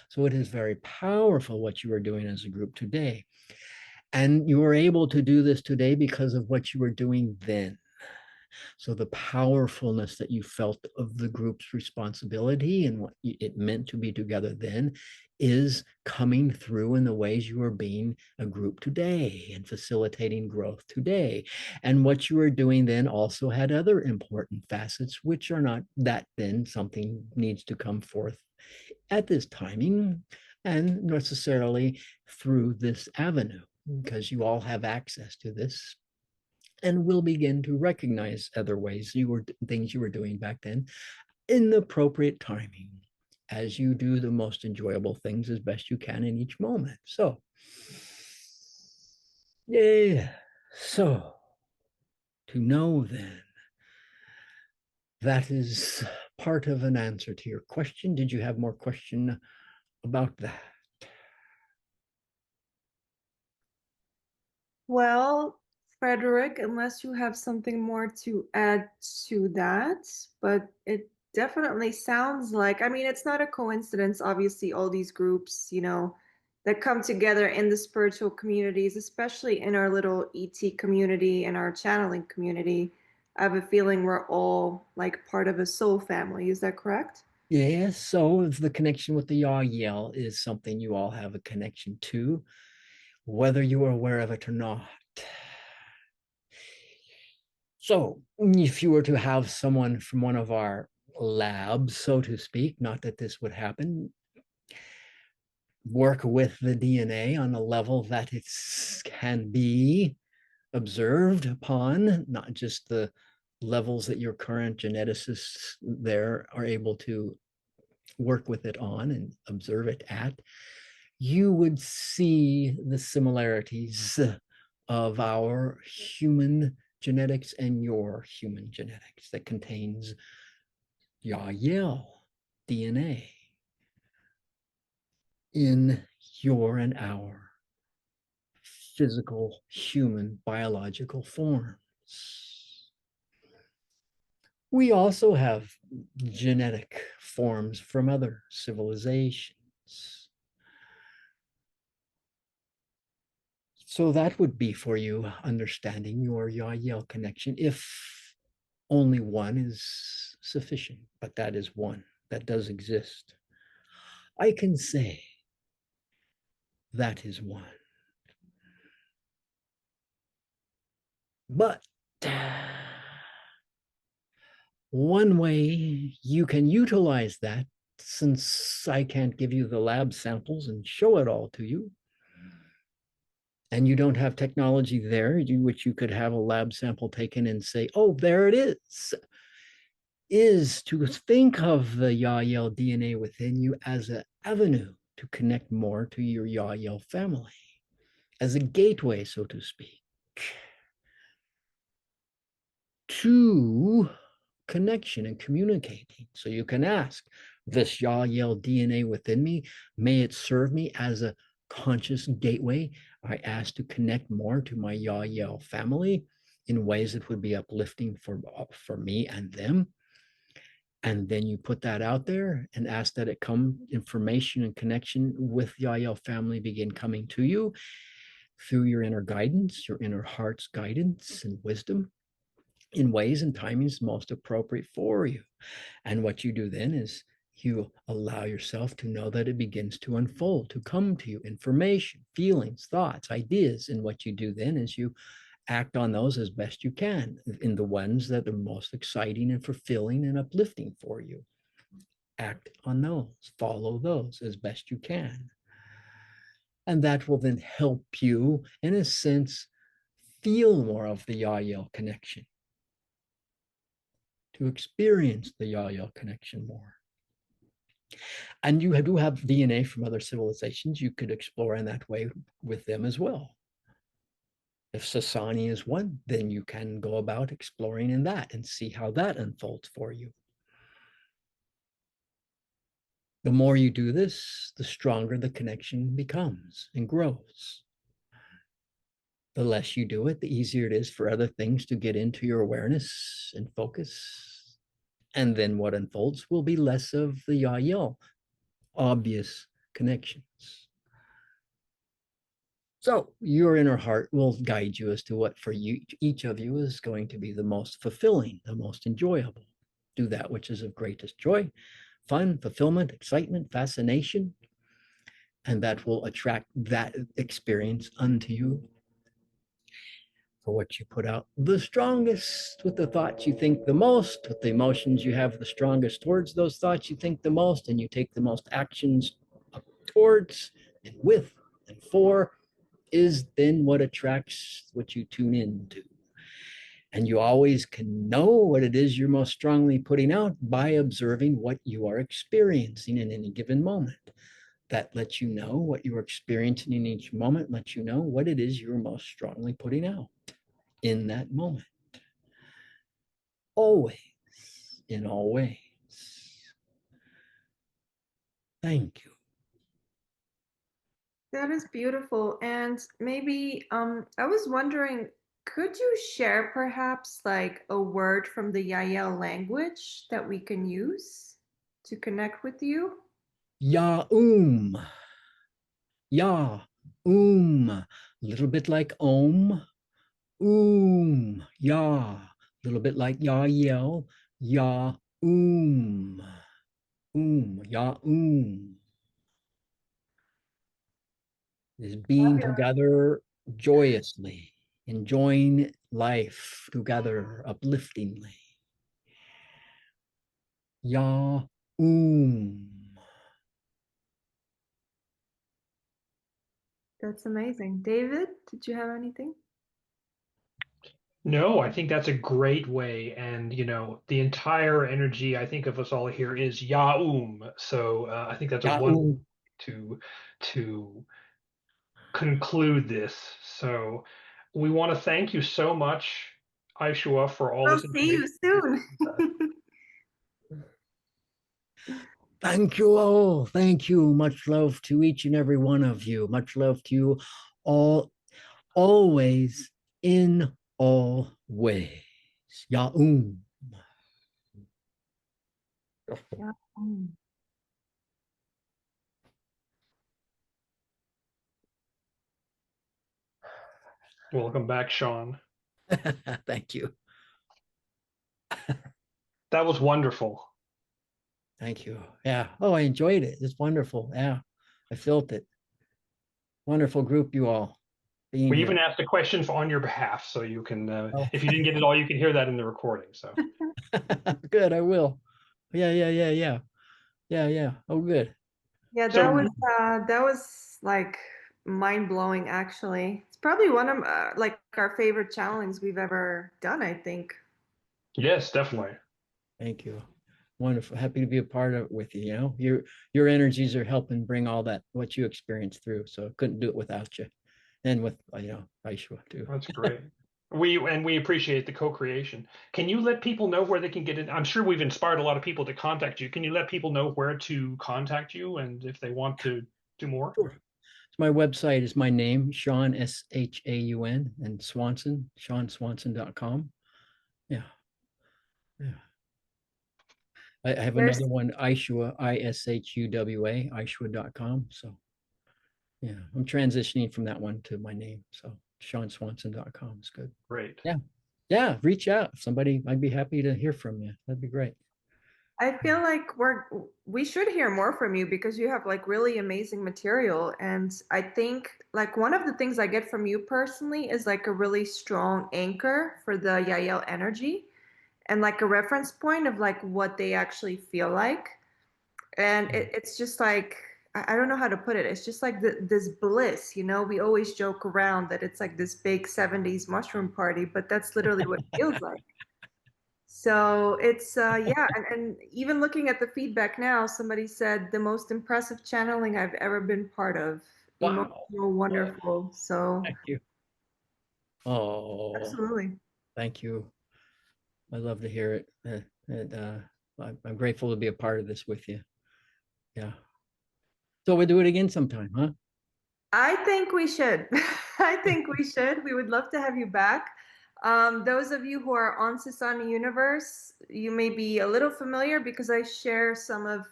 So it is very powerful what you are doing as a group today. And you were able to do this today because of what you were doing then. So the powerfulness that you felt of the group's responsibility and what it meant to be together then is coming through in the ways you are being a group today and facilitating growth today. And what you were doing then also had other important facets, which are not that then something needs to come forth at this timing and necessarily through this avenue, because you all have access to this and will begin to recognize other ways things you were doing back then in the appropriate timing as you do the most enjoyable things as best you can in each moment. So, yeah. So, to know then, that is part of an answer to your question. Did you have more question about that? Well, Frederick, unless you have something more to add to that, but it definitely sounds like, I mean, it's not a coincidence, obviously, all these groups, that come together in the spiritual communities, especially in our little ET community and our channeling community. I have a feeling we're all like part of a soul family. Is that correct? Yes, so if the connection with the Yahyel is something you all have a connection to, whether you are aware of it or not. So if you were to have someone from one of our labs, so to speak, not that this would happen, work with the DNA on a level that it can be observed upon, not just the levels that your current geneticists there are able to work with it on and observe it at, you would see the similarities of our human genetics and your human genetics that contains Yahyel DNA in your and our physical human biological forms. We also have genetic forms from other civilizations. So that would be for you understanding your Yahyel connection, if only one is sufficient, but that is one that does exist. I can say that is one. But one way you can utilize that, since I can't give you the lab samples and show it all to you, and you don't have technology there, which you could have a lab sample taken and say, oh, there it is to think of the Yahyel DNA within you as an avenue to connect more to your Yahyel family, as a gateway, so to speak, to connection and communicating. So you can ask, this Yahyel DNA within me, may it serve me as a conscious gateway. I ask to connect more to my Yahyel family in ways that would be uplifting for me and them. And then you put that out there and ask that it come, information and connection with the Yahyel family begin coming to you through your inner guidance, your inner heart's guidance and wisdom in ways and timings most appropriate for you. And what you do then is you allow yourself to know that it begins to unfold, to come to you, information, feelings, thoughts, ideas. And what you do then is you act on those as best you can in the ones that are most exciting and fulfilling and uplifting for you. Act on those, follow those as best you can. And that will then help you, in a sense, feel more of the Yahyel connection, to experience the Yahyel connection more. And you do have DNA from other civilizations you could explore in that way with them as well. If Sasani is one, then you can go about exploring in that and see how that unfolds for you. The more you do this, the stronger the connection becomes and grows. The less you do it, the easier it is for other things to get into your awareness and focus. And then what unfolds will be less of the Yahyel, obvious connections. So your inner heart will guide you as to what for you, each of you is going to be the most fulfilling, the most enjoyable. Do that which is of greatest joy, fun, fulfillment, excitement, fascination, and that will attract that experience unto you. For what you put out the strongest, with the thoughts you think the most, with the emotions you have the strongest towards those thoughts you think the most, and you take the most actions towards and with and for, is then what attracts what you tune into. And you always can know what it is you're most strongly putting out by observing what you are experiencing in any given moment. That lets you know what you're experiencing in each moment, lets you know what it is you're most strongly putting out in that moment. Always, in all ways. Thank you. That is beautiful. And maybe I was wondering, could you share perhaps like a word from the Yahyel language that we can use to connect with you? Ya Ya, a little bit like Om, Ya, a little bit like Yahyel, Ya, Ya, is being Fabulous. together joyously, enjoying life together upliftingly. Ya, That's amazing. David, did you have anything? No, I think that's a great way. And, the entire energy I think of us all here is Yaum. So I think that's a Ya, wonderful to to conclude this. So we want to thank you so much, Aishua, for all We'll this see you information. soon. Thank you all. Thank you. Much love to each and every one of you. Much love to you all, always, in all ways. Yaum. Yeah. Mm. Welcome back, Shaun. Thank you. That was wonderful. Thank you. Yeah. Oh, I enjoyed it. It's wonderful. Yeah. I felt it. Wonderful group, you all being We even here. asked the questions on your behalf, so you can, Oh, if you didn't get it all, you can hear that in the recording. So good. I will. Yeah. Yeah. Oh, good. Yeah, so that was like mind blowing actually. It's probably one of like our favorite challenges we've ever done, I think. yes, definitely. Thank you. Wonderful. Happy to be a part of it with you. You know, your energies are helping bring all that what you experienced through. So I couldn't do it without you, and with Aishwa too. That's great. We appreciate the co-creation. Can you let people know where they can get it? I'm sure we've inspired a lot of people to contact you. Can you let people know where to contact you and if they want to do more? Sure. So my website is my name, Shaun, Shaun, and Swanson, ShaunSwanson.com. Yeah, yeah. I have There's another one, Ishuwa, Ishuwa, Ishuwa.com. So yeah, I'm transitioning from that one to my name. So ShaunSwanson.com is good. Great. Yeah. Yeah. Reach out. Somebody, I'd be happy to hear from you. That'd be great. I feel like we should hear more from you because you have like really amazing material. And I think like one of the things I get from you personally is like a really strong anchor for the Yael energy and like a reference point of like what they actually feel like. And it's just like I don't know how to put it. It's just like this bliss, you know. We always joke around that it's like this big 70s mushroom party, but that's literally what it feels like. So it's yeah, and even looking at the feedback now, somebody said the most impressive channeling I've ever been part of. Wow. Emotional, wonderful. So Thank you. Oh, Absolutely. thank you. I love to hear it. I'm grateful to be a part of this with you. Yeah. So we'll do it again sometime, huh? I think we should. I think we should. We would love to have you back. Those of you who are on Sasani Universe, you may be a little familiar because I share some of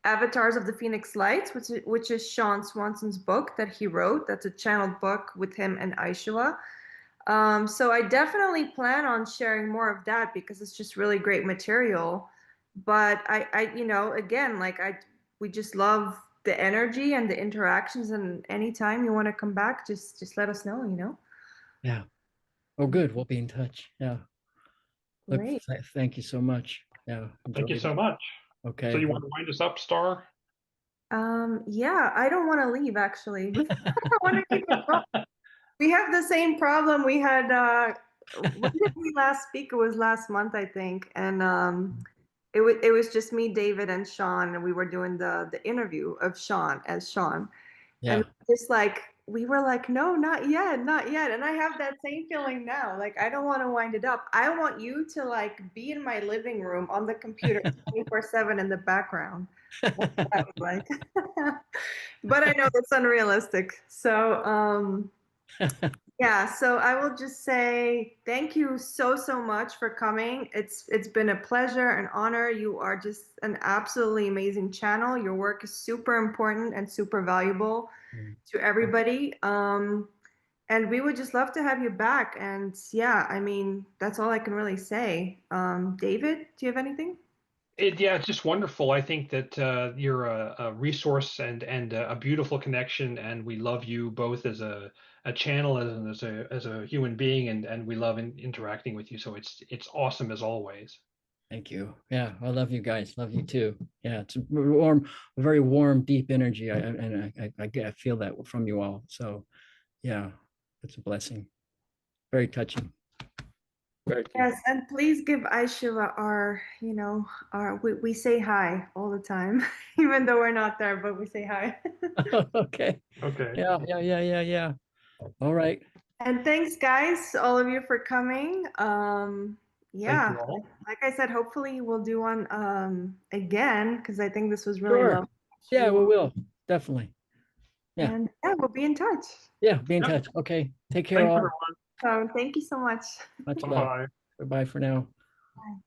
Avatars of the Phoenix Lights, which is Shaun Swanson's book that he wrote. That's a channeled book with him and Ishuwa. So I definitely plan on sharing more of that because it's just really great material. But again, we just love the energy and the interactions. And anytime you want to come back, just let us know. Yeah. Oh, good. We'll be in touch. Yeah. Look, Great. thank you so much. Yeah. Thank you Enjoyed so it. much. So Okay. you want to wind us up, Star? Yeah, I don't want to leave actually. I want to keep it going. We have the same problem we had. When did we last speak? It was last month, I think, and it was just me, David, and Shaun, and we were doing the interview of Shaun as Shaun, and Yeah. just like we were like, no, not yet, not yet, and I have that same feeling now. Like I don't want to wind it up. I want you to like be in my living room on the computer 24/7 in the background. That's what I would like. But I know that's unrealistic. So yeah, so I will just say thank you so much for coming. It's been a pleasure and honor. You are just an absolutely amazing channel. Your work is super important and super valuable to everybody. And we would just love to have you back. And yeah, I mean, that's all I can really say. David, do you have anything? Yeah, it's just wonderful. I think that you're a resource and a beautiful connection, and we love you both as a channel and as a human being, and we love interacting with you. So it's awesome as always. Thank you. Yeah, I love you guys. Love you too. Yeah, it's a warm, very warm, deep energy. I feel that from you all. So yeah, it's a blessing. Very touching. Very Yes, touching. and please give Aisha we say hi all the time, even though we're not there, but we say hi. Okay. Okay. Yeah. All right. And thanks, guys, all of you for coming. Thank Yeah, you all. like I said, hopefully we'll do one again because I think this was really Sure. lovely. Yeah, we will. Definitely. Yeah. And yeah, we'll be in touch. Yeah. Be in Yep. touch. Okay. Take care Thanks, all. everyone. So thank you so much. Much Bye love. bye. Goodbye for now. Bye.